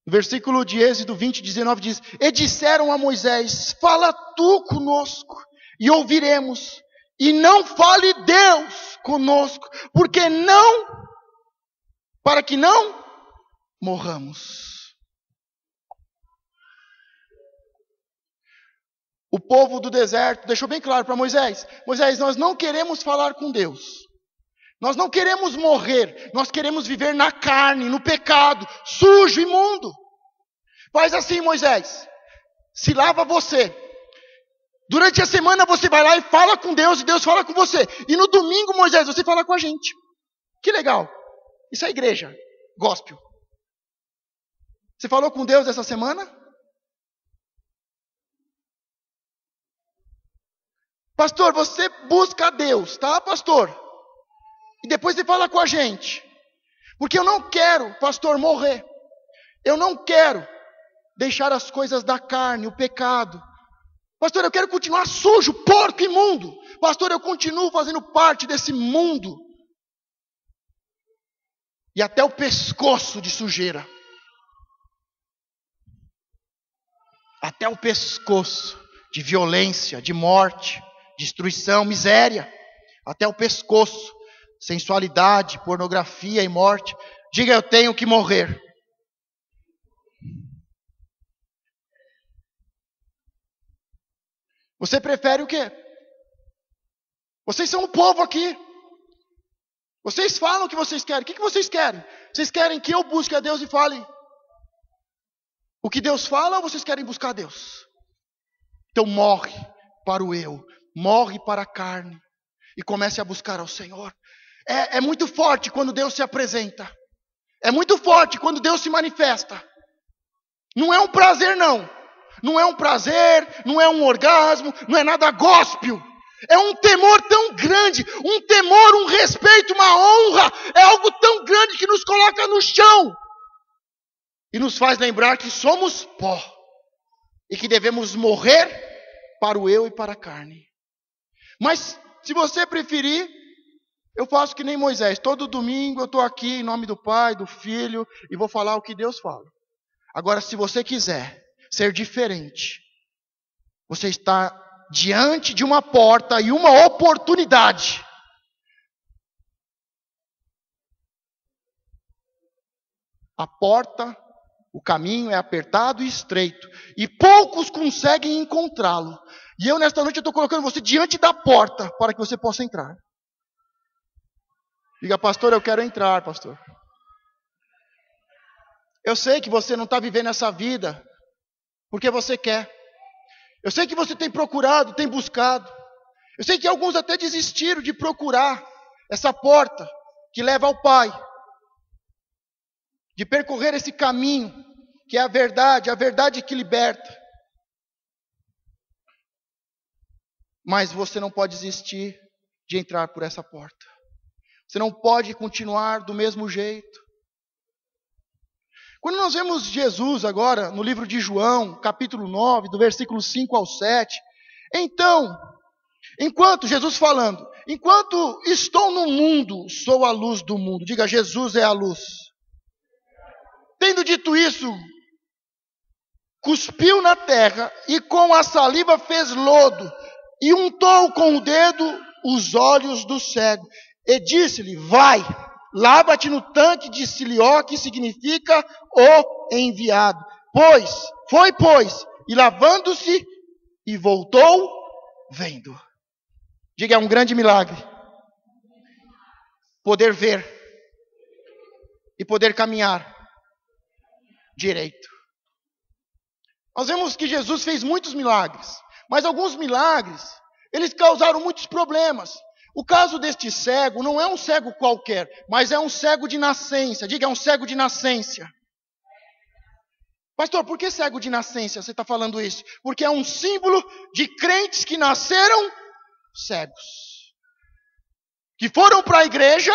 No versículo de Êxodo 20, 19 diz: e disseram a Moisés: fala tu conosco e ouviremos, e não fale Deus conosco, para que não morramos. O povo do deserto deixou bem claro para Moisés: Moisés, nós não queremos falar com Deus. Nós não queremos morrer, nós queremos viver na carne, no pecado, sujo, imundo. Faz assim, Moisés, se lava você. Durante a semana você vai lá e fala com Deus, e Deus fala com você. E no domingo, Moisés, você fala com a gente. Que legal. Isso é igreja, gospel. Você falou com Deus essa semana? Pastor, você busca a Deus, tá, pastor? E depois você fala com a gente. Porque eu não quero, pastor, morrer. Eu não quero deixar as coisas da carne, o pecado. Pastor, eu quero continuar sujo, porco, imundo. Pastor, eu continuo fazendo parte desse mundo. E até o pescoço de sujeira. Até o pescoço de violência, de morte, destruição, miséria. Até o pescoço. Sensualidade, pornografia e morte. Diga: eu tenho que morrer. Você prefere o quê? Vocês são o povo aqui. Vocês falam o que vocês querem. O que vocês querem? Vocês querem que eu busque a Deus e fale o que Deus fala, ou vocês querem buscar a Deus? Então morre para o eu. Morre para a carne. E comece a buscar ao Senhor. É muito forte quando Deus se apresenta. É muito forte quando Deus se manifesta. Não é um prazer, não. Não é um prazer, não é um orgasmo, não é nada gospel. É um temor tão grande, um temor, um respeito, uma honra. É algo tão grande que nos coloca no chão. E nos faz lembrar que somos pó. E que devemos morrer para o eu e para a carne. Mas, se você preferir, eu faço que nem Moisés. Todo domingo eu estou aqui em nome do Pai, do Filho, e vou falar o que Deus fala. Agora, se você quiser ser diferente, você está diante de uma porta e uma oportunidade. A porta, o caminho é apertado e estreito, e poucos conseguem encontrá-lo. E eu nesta noite estou colocando você diante da porta para que você possa entrar. Diga: pastor, eu quero entrar, pastor. Eu sei que você não está vivendo essa vida porque você quer. Eu sei que você tem procurado, tem buscado. Eu sei que alguns até desistiram de procurar essa porta que leva ao Pai. De percorrer esse caminho que é a verdade que liberta. Mas você não pode desistir de entrar por essa porta. Você não pode continuar do mesmo jeito. Quando nós vemos Jesus agora no livro de João, capítulo 9, do versículo 5 ao 7. Então, enquanto Jesus falando, enquanto estou no mundo, sou a luz do mundo. Diga: Jesus é a luz. Tendo dito isso, cuspiu na terra e com a saliva fez lodo e untou com o dedo os olhos do cego. E disse-lhe: vai, lava-te no tanque de Siloé, que significa o enviado. Foi, e lavando-se, e voltou vendo. Diga: é um grande milagre poder ver e poder caminhar direito. Nós vemos que Jesus fez muitos milagres, mas alguns milagres, eles causaram muitos problemas. O caso deste cego não é um cego qualquer, mas é um cego de nascença. Diga, é um cego de nascença. Pastor, por que cego de nascença você está falando isso? Porque é um símbolo de crentes que nasceram cegos. Que foram para a igreja,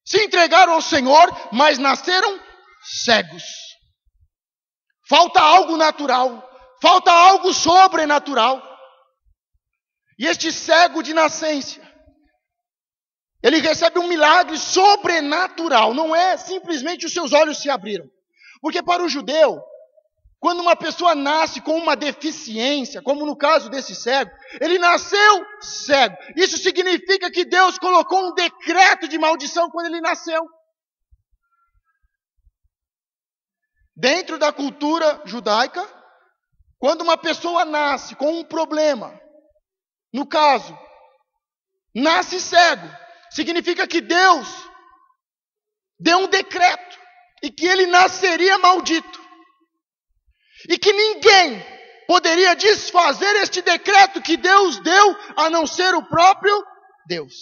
se entregaram ao Senhor, mas nasceram cegos. Falta algo natural, falta algo sobrenatural. E este cego de nascença, ele recebe um milagre sobrenatural. Não é simplesmente os seus olhos se abriram. Porque para o judeu, quando uma pessoa nasce com uma deficiência, como no caso desse cego, ele nasceu cego. Isso significa que Deus colocou um decreto de maldição quando ele nasceu. Dentro da cultura judaica, quando uma pessoa nasce com um problema, no caso, nasce cego, significa que Deus deu um decreto e que ele nasceria maldito. E que ninguém poderia desfazer este decreto que Deus deu, a não ser o próprio Deus.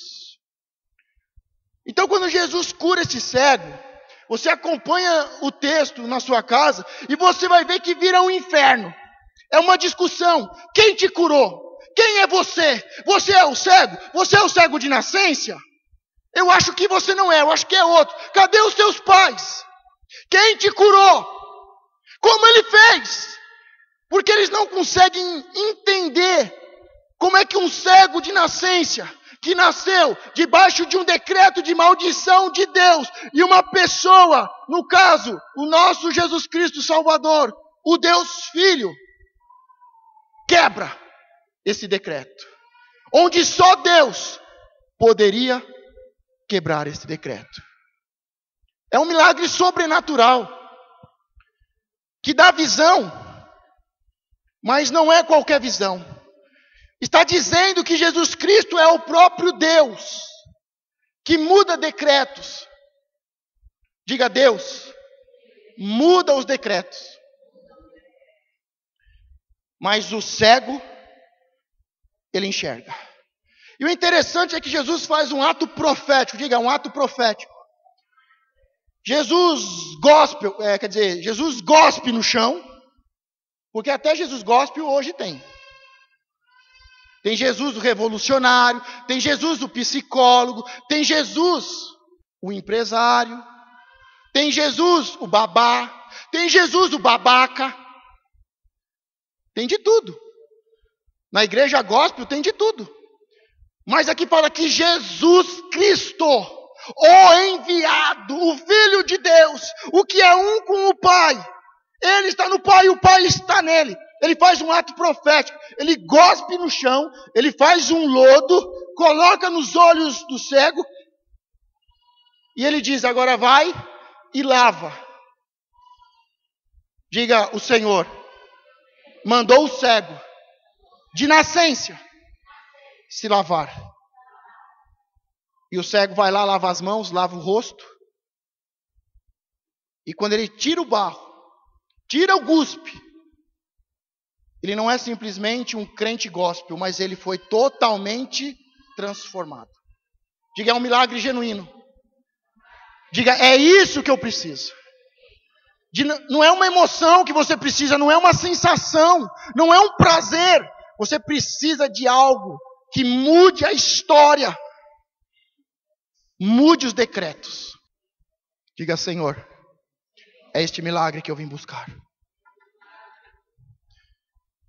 Então, quando Jesus cura este cego, você acompanha o texto na sua casa e você vai ver que vira um inferno. É uma discussão. Quem te curou? Quem é você? Você é o cego? Você é o cego de nascença? Eu acho que você não é, eu acho que é outro. Cadê os teus pais? Quem te curou? Como ele fez? Porque eles não conseguem entender como é que um cego de nascença, que nasceu debaixo de um decreto de maldição de Deus, e uma pessoa, no caso, o nosso Jesus Cristo Salvador, o Deus Filho, quebra esse decreto. Onde só Deus poderia quebrar esse decreto. É um milagre sobrenatural, que dá visão, mas não é qualquer visão. Está dizendo que Jesus Cristo é o próprio Deus, que muda decretos. Diga, Deus muda os decretos. Mas o cego, ele enxerga. E o interessante é que Jesus faz um ato profético. Diga, um ato profético. Jesus gospe no chão, porque até Jesus gospe hoje tem. Tem Jesus o revolucionário, tem Jesus o psicólogo, tem Jesus o empresário, tem Jesus o babá, tem Jesus o babaca, tem de tudo. Na igreja gospel tem de tudo. Mas aqui fala que Jesus Cristo, o enviado, o Filho de Deus, o que é um com o Pai, ele está no Pai e o Pai está nele. Ele faz um ato profético, ele gospe no chão, ele faz um lodo, coloca nos olhos do cego, e ele diz, agora vai e lava. Diga, o Senhor mandou o cego, de nascença, se lavar. E o cego vai lá, lava as mãos, lava o rosto. E quando ele tira o barro, tira o guspe, ele não é simplesmente um crente gospel, mas ele foi totalmente transformado. Diga, é um milagre genuíno. Diga, é isso que eu preciso. Não é uma emoção que você precisa, não é uma sensação, não é um prazer. Você precisa de algo que mude a história, mude os decretos. Diga, Senhor, é este milagre que eu vim buscar.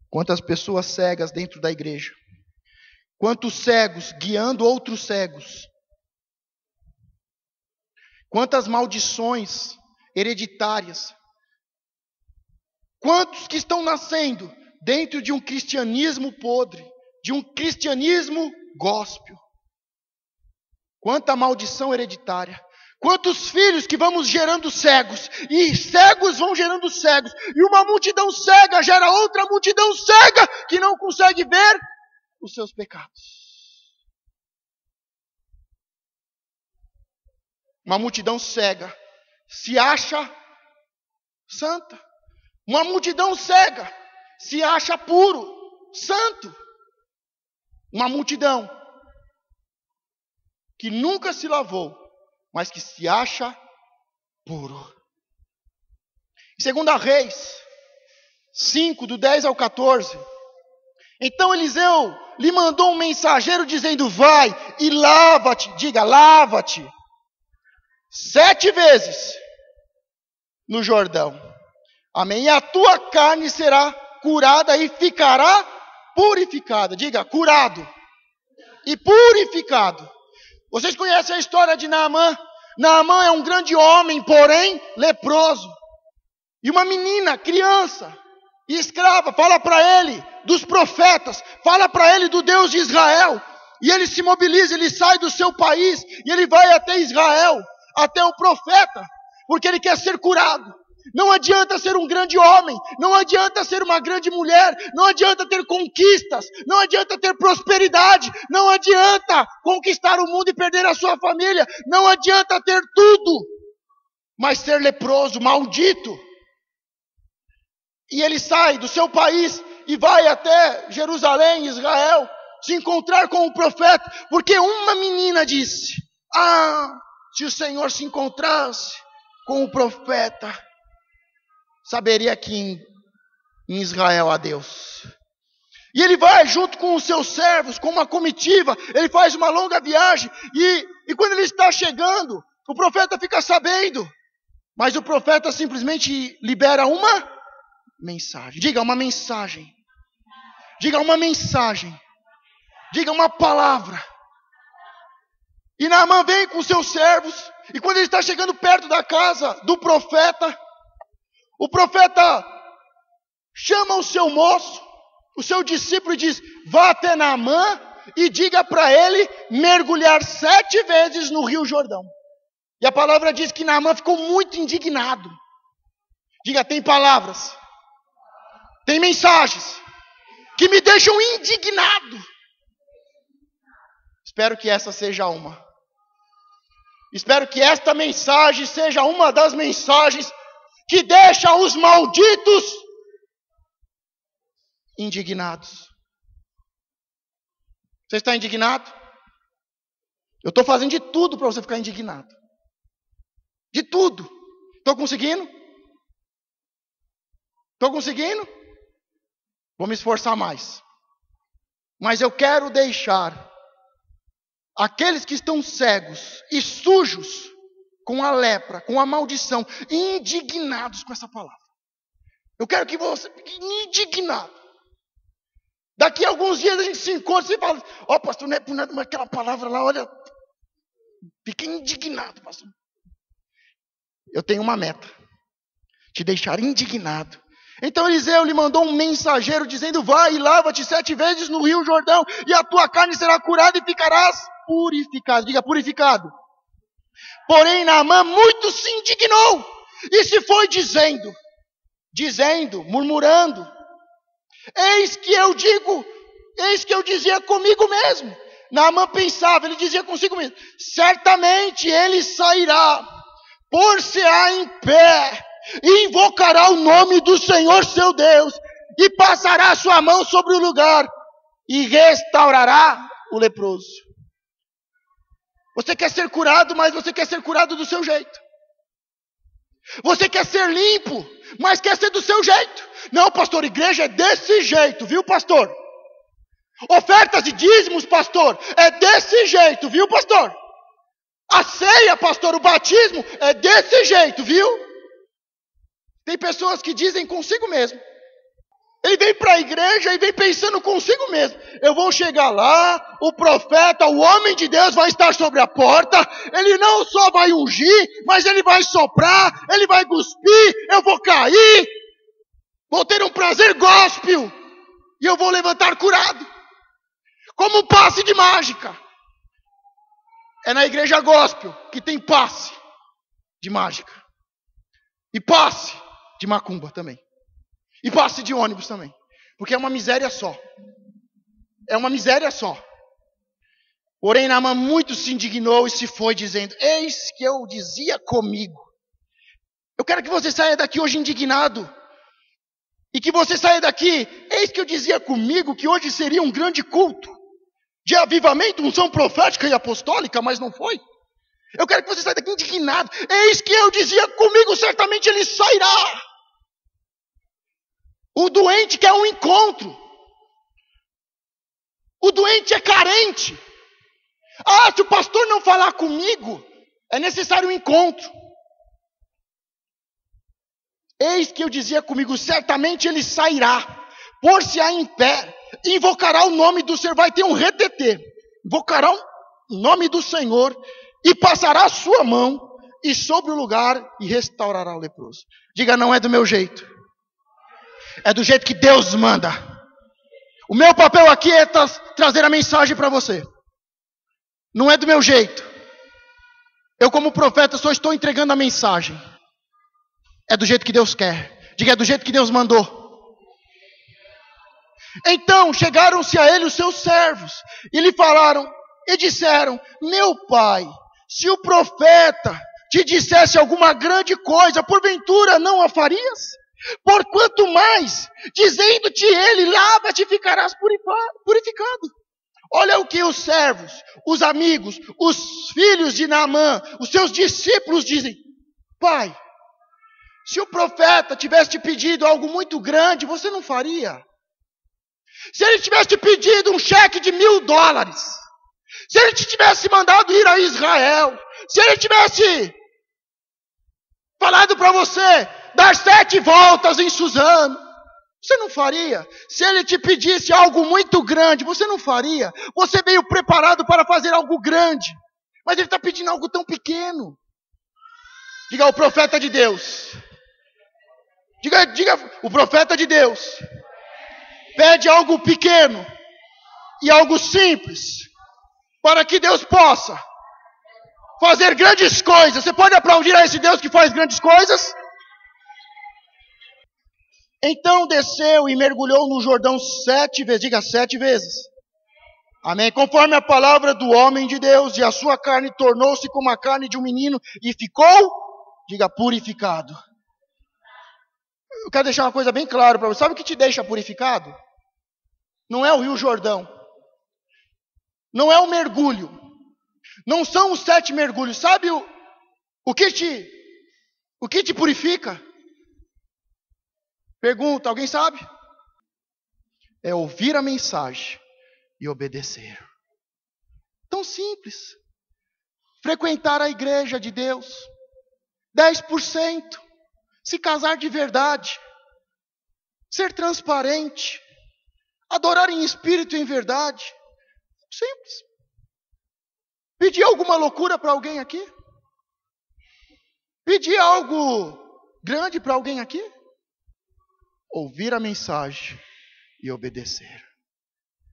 Quantas pessoas cegas dentro da igreja. Quantos cegos guiando outros cegos. Quantas maldições hereditárias. Quantos que estão nascendo dentro de um cristianismo podre, de um cristianismo gospel. Quanta maldição hereditária. Quantos filhos que vamos gerando cegos, e cegos vão gerando cegos, e uma multidão cega gera outra multidão cega, que não consegue ver os seus pecados. Uma multidão cega se acha santa. Uma multidão cega se acha puro, santo. Uma multidão que nunca se lavou, mas que se acha puro. Em 2 Reis 5, do 10 ao 14. Então Eliseu lhe mandou um mensageiro dizendo: vai e lava-te, diga, lava-te, 7 vezes no Jordão. Amém? E a tua carne será curada e ficará purificada. Diga, curado e purificado. Vocês conhecem a história de Naamã? Naamã é um grande homem, porém leproso. E uma menina, criança e escrava, fala para ele dos profetas, fala para ele do Deus de Israel. E ele se mobiliza, ele sai do seu país e ele vai até Israel, até o profeta, porque ele quer ser curado. Não adianta ser um grande homem, não adianta ser uma grande mulher, não adianta ter conquistas, não adianta ter prosperidade, não adianta conquistar o mundo e perder a sua família, não adianta ter tudo, mas ser leproso, maldito. E ele sai do seu país e vai até Jerusalém, Israel, se encontrar com o profeta, porque uma menina disse: se o Senhor se encontrasse com o profeta, saberia que em Israel há Deus. E ele vai junto com os seus servos, com uma comitiva, ele faz uma longa viagem, e quando ele está chegando, o profeta fica sabendo, mas o profeta simplesmente libera uma mensagem. Diga, uma mensagem. Diga, uma mensagem. Diga, uma palavra. E Naamã vem com seus servos, e quando ele está chegando perto da casa do profeta, o profeta chama o seu moço, o seu discípulo, e diz: vá até Naamã e diga para ele mergulhar 7 vezes no Rio Jordão. E a palavra diz que Naamã ficou muito indignado. Diga, tem palavras, tem mensagens que me deixam indignado. Espero que essa seja uma. Espero que esta mensagem seja uma das mensagens que deixa os malditos indignados. Você está indignado? Eu estou fazendo de tudo para você ficar indignado. De tudo. Estou conseguindo? Estou conseguindo? Vou me esforçar mais. Mas eu quero deixar aqueles que estão cegos e sujos com a lepra, com a maldição, indignados com essa palavra. Eu quero que você fique indignado. Daqui a alguns dias a gente se encontra e fala: ó, pastor, não é por nada, mas aquela palavra lá, olha, fique indignado, pastor. Eu tenho uma meta: te deixar indignado. Então Eliseu lhe mandou um mensageiro dizendo: vai e lava-te 7 vezes no Rio Jordão, e a tua carne será curada e ficarás purificado. Diga, purificado. Porém Naamã muito se indignou e se foi dizendo, murmurando: eis que eu dizia comigo mesmo. Naamã pensava, ele dizia consigo mesmo: certamente ele sairá, pôr-se-á em pé, e invocará o nome do Senhor seu Deus, e passará a sua mão sobre o lugar, e restaurará o leproso. Você quer ser curado, mas você quer ser curado do seu jeito. Você quer ser limpo, mas quer ser do seu jeito. Não, pastor, igreja é desse jeito, viu, pastor? Ofertas e dízimos, pastor, é desse jeito, viu, pastor? A ceia, pastor, o batismo é desse jeito, viu? Tem pessoas que dizem consigo mesmo. Ele vem para a igreja e vem pensando consigo mesmo: eu vou chegar lá, o profeta, o homem de Deus vai estar sobre a porta, ele não só vai ungir, mas ele vai soprar, ele vai cuspir, eu vou cair, vou ter um prazer gospel, e eu vou levantar curado, como um passe de mágica. É na igreja gospel que tem passe de mágica, e passe de macumba também. E passe de ônibus também. Porque é uma miséria só. É uma miséria só. Porém Naamã muito se indignou e se foi dizendo: eis que eu dizia comigo: Eu quero que você saia daqui hoje indignado. E que você saia daqui, eis que eu dizia comigo que hoje seria um grande culto de avivamento, unção profética e apostólica, mas não foi. Eu quero que você saia daqui indignado. Eis que eu dizia comigo, certamente ele sairá. O doente quer um encontro. O doente é carente. Ah, se o pastor não falar comigo, é necessário um encontro. Eis que eu dizia comigo, certamente ele sairá, pôr-se-á em pé, invocará o nome do Senhor, vai ter um retetê, invocará o nome do Senhor, e passará a sua mão, e sobre o lugar, e restaurará o leproso. Diga, não é do meu jeito, é do jeito que Deus manda. O meu papel aqui é trazer a mensagem para você. Não é do meu jeito. Eu como profeta só estou entregando a mensagem. É do jeito que Deus quer. Diga, é do jeito que Deus mandou. Então chegaram-se a ele os seus servos e lhe falaram e disseram: meu pai, se o profeta te dissesse alguma grande coisa, porventura não a farias? Porquanto mais, dizendo-te ele, lava-te, ficarás purificado. Olha o que os servos, os amigos, os filhos de Naamã, os seus discípulos dizem: pai, se o profeta tivesse te pedido algo muito grande, você não faria? Se ele tivesse te pedido um cheque de $1.000, se ele te tivesse mandado ir a Israel, se ele tivesse falado para você dar 7 voltas em Suzano, você não faria? Se ele te pedisse algo muito grande, você não faria? Você veio preparado para fazer algo grande, mas ele está pedindo algo tão pequeno. Diga, o profeta de Deus. Diga, o profeta de Deus pede algo pequeno e algo simples para que Deus possa fazer grandes coisas. Você pode aplaudir a esse Deus que faz grandes coisas? Então desceu e mergulhou no Jordão 7 vezes. Diga, 7 vezes. Amém. Conforme a palavra do homem de Deus, e a sua carne tornou-se como a carne de um menino e ficou, diga, purificado. Eu quero deixar uma coisa bem clara para você. Sabe o que te deixa purificado? Não é o Rio Jordão. Não é o mergulho. Não são os 7 mergulhos. Sabe o que te purifica? Pergunta, alguém sabe? É ouvir a mensagem e obedecer. Tão simples. Frequentar a igreja de Deus. 10%. Se casar de verdade, ser transparente, adorar em espírito e em verdade. Simples. Pedir alguma loucura para alguém aqui? Pedir algo grande para alguém aqui? Ouvir a mensagem e obedecer.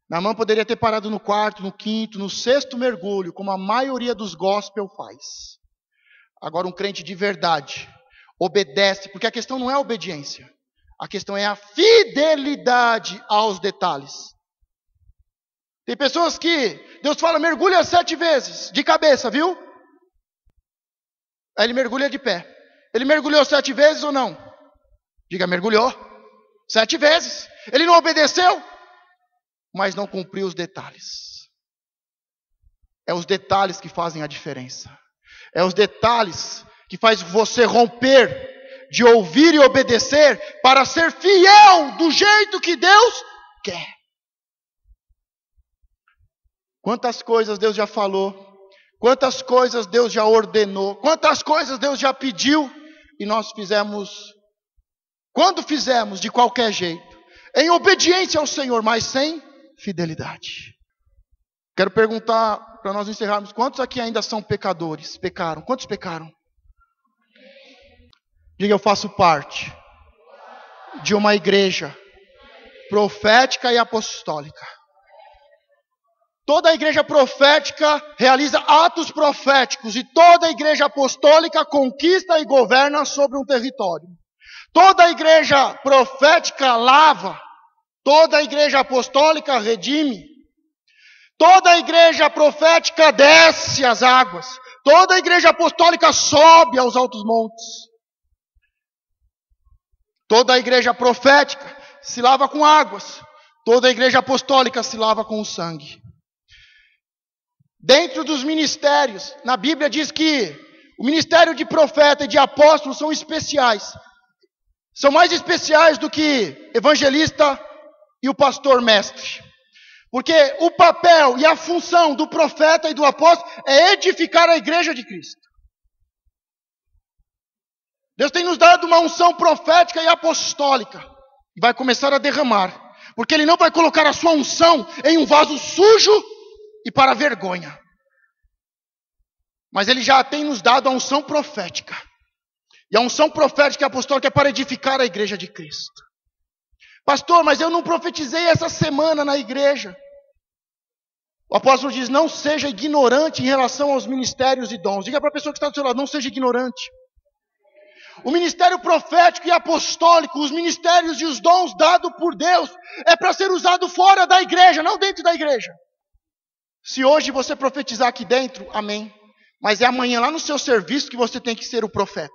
Naamã poderia ter parado no 4º, no 5º, no 6º mergulho, como a maioria dos gospel faz. Agora um crente de verdade obedece, porque a questão não é a obediência, a questão é a fidelidade aos detalhes. Tem pessoas que Deus fala, mergulha 7 vezes, de cabeça, viu? Aí ele mergulha de pé. Ele mergulhou 7 vezes ou não? Diga, mergulhou 7 vezes. Ele não obedeceu, mas não cumpriu os detalhes. É os detalhes que fazem a diferença. É os detalhes que faz você romper de ouvir e obedecer para ser fiel do jeito que Deus quer. Quantas coisas Deus já falou, quantas coisas Deus já ordenou, quantas coisas Deus já pediu e nós fizemos, quando fizemos de qualquer jeito, em obediência ao Senhor, mas sem fidelidade. Quero perguntar, para nós encerrarmos, quantos aqui ainda são pecadores? Pecaram? Quantos pecaram? Diga, eu faço parte de uma igreja profética e apostólica. Toda a igreja profética realiza atos proféticos e toda a igreja apostólica conquista e governa sobre um território. Toda a igreja profética lava, toda a igreja apostólica redime. Toda a igreja profética desce as águas. Toda a igreja apostólica sobe aos altos montes. Toda a igreja profética se lava com águas. Toda a igreja apostólica se lava com o sangue. Dentro dos ministérios, na Bíblia diz que o ministério de profeta e de apóstolo são especiais. São mais especiais do que evangelista e o pastor mestre. Porque o papel e a função do profeta e do apóstolo é edificar a igreja de Cristo. Deus tem nos dado uma unção profética e apostólica. E vai começar a derramar. Porque Ele não vai colocar a sua unção em um vaso sujo e para vergonha. Mas Ele já tem nos dado a unção profética. E a unção profética e apostólica é para edificar a igreja de Cristo. Pastor, mas eu não profetizei essa semana na igreja. O apóstolo diz, não seja ignorante em relação aos ministérios e dons. Diga para a pessoa que está do seu lado, não seja ignorante. O ministério profético e apostólico, os ministérios e os dons dados por Deus, é para ser usado fora da igreja, não dentro da igreja. Se hoje você profetizar aqui dentro, amém. Mas é amanhã lá no seu serviço que você tem que ser o profeta.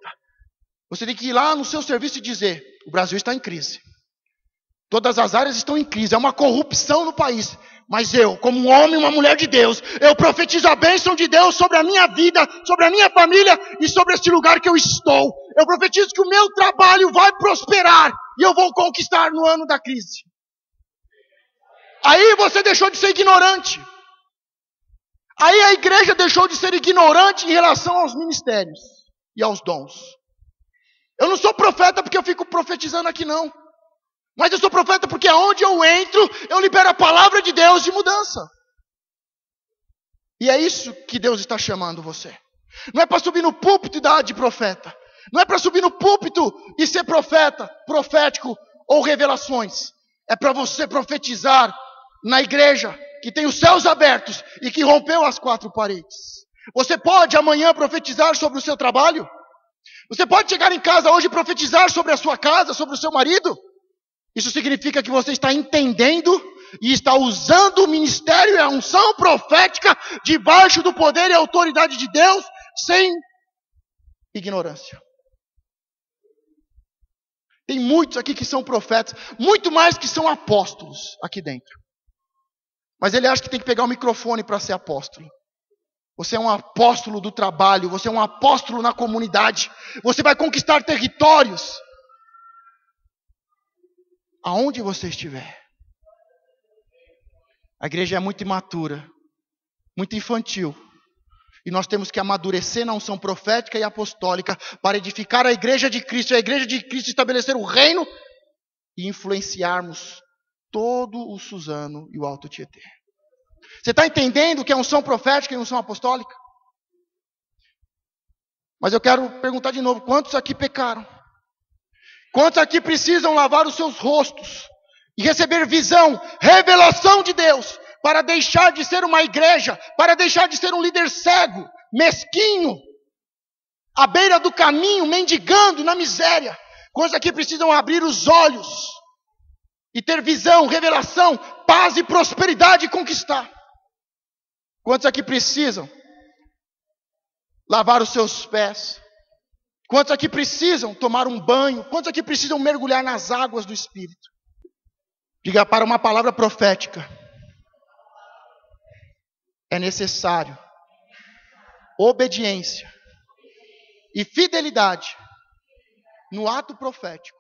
Você tem que ir lá no seu serviço e dizer, o Brasil está em crise. Todas as áreas estão em crise, é uma corrupção no país. Mas eu, como um homem e uma mulher de Deus, eu profetizo a bênção de Deus sobre a minha vida, sobre a minha família e sobre este lugar que eu estou. Eu profetizo que o meu trabalho vai prosperar e eu vou conquistar no ano da crise. Aí você deixou de ser ignorante. Aí a igreja deixou de ser ignorante em relação aos ministérios e aos dons. Eu não sou profeta porque eu fico profetizando aqui não. Mas eu sou profeta porque aonde eu entro, eu libero a palavra de Deus de mudança. E é isso que Deus está chamando você. Não é para subir no púlpito e dar de profeta. Não é para subir no púlpito e ser profeta, profético ou revelações. É para você profetizar na igreja que tem os céus abertos e que rompeu as quatro paredes. Você pode amanhã profetizar sobre o seu trabalho? Você pode chegar em casa hoje e profetizar sobre a sua casa, sobre o seu marido? Isso significa que você está entendendo e está usando o ministério e a unção profética debaixo do poder e autoridade de Deus, sem ignorância. Tem muitos aqui que são profetas, muito mais que são apóstolos aqui dentro. Mas ele acha que tem que pegar o microfone para ser apóstolo. Você é um apóstolo do trabalho, você é um apóstolo na comunidade, você vai conquistar territórios. Aonde você estiver. A igreja é muito imatura, muito infantil. E nós temos que amadurecer na unção profética e apostólica para edificar a igreja de Cristo. E a igreja de Cristo estabelecer o reino e influenciarmos todo o Suzano e o Alto Tietê. Você está entendendo o que é unção profética e unção apostólica? Mas eu quero perguntar de novo, quantos aqui pecaram? Quantos aqui precisam lavar os seus rostos e receber visão, revelação de Deus, para deixar de ser uma igreja, para deixar de ser um líder cego, mesquinho, à beira do caminho, mendigando na miséria? Quantos aqui precisam abrir os olhos e ter visão, revelação, paz e prosperidade e conquistar? Quantos aqui precisam lavar os seus pés? Quantos aqui precisam tomar um banho? Quantos aqui precisam mergulhar nas águas do Espírito? Diga, para uma palavra profética, é necessário obediência e fidelidade no ato profético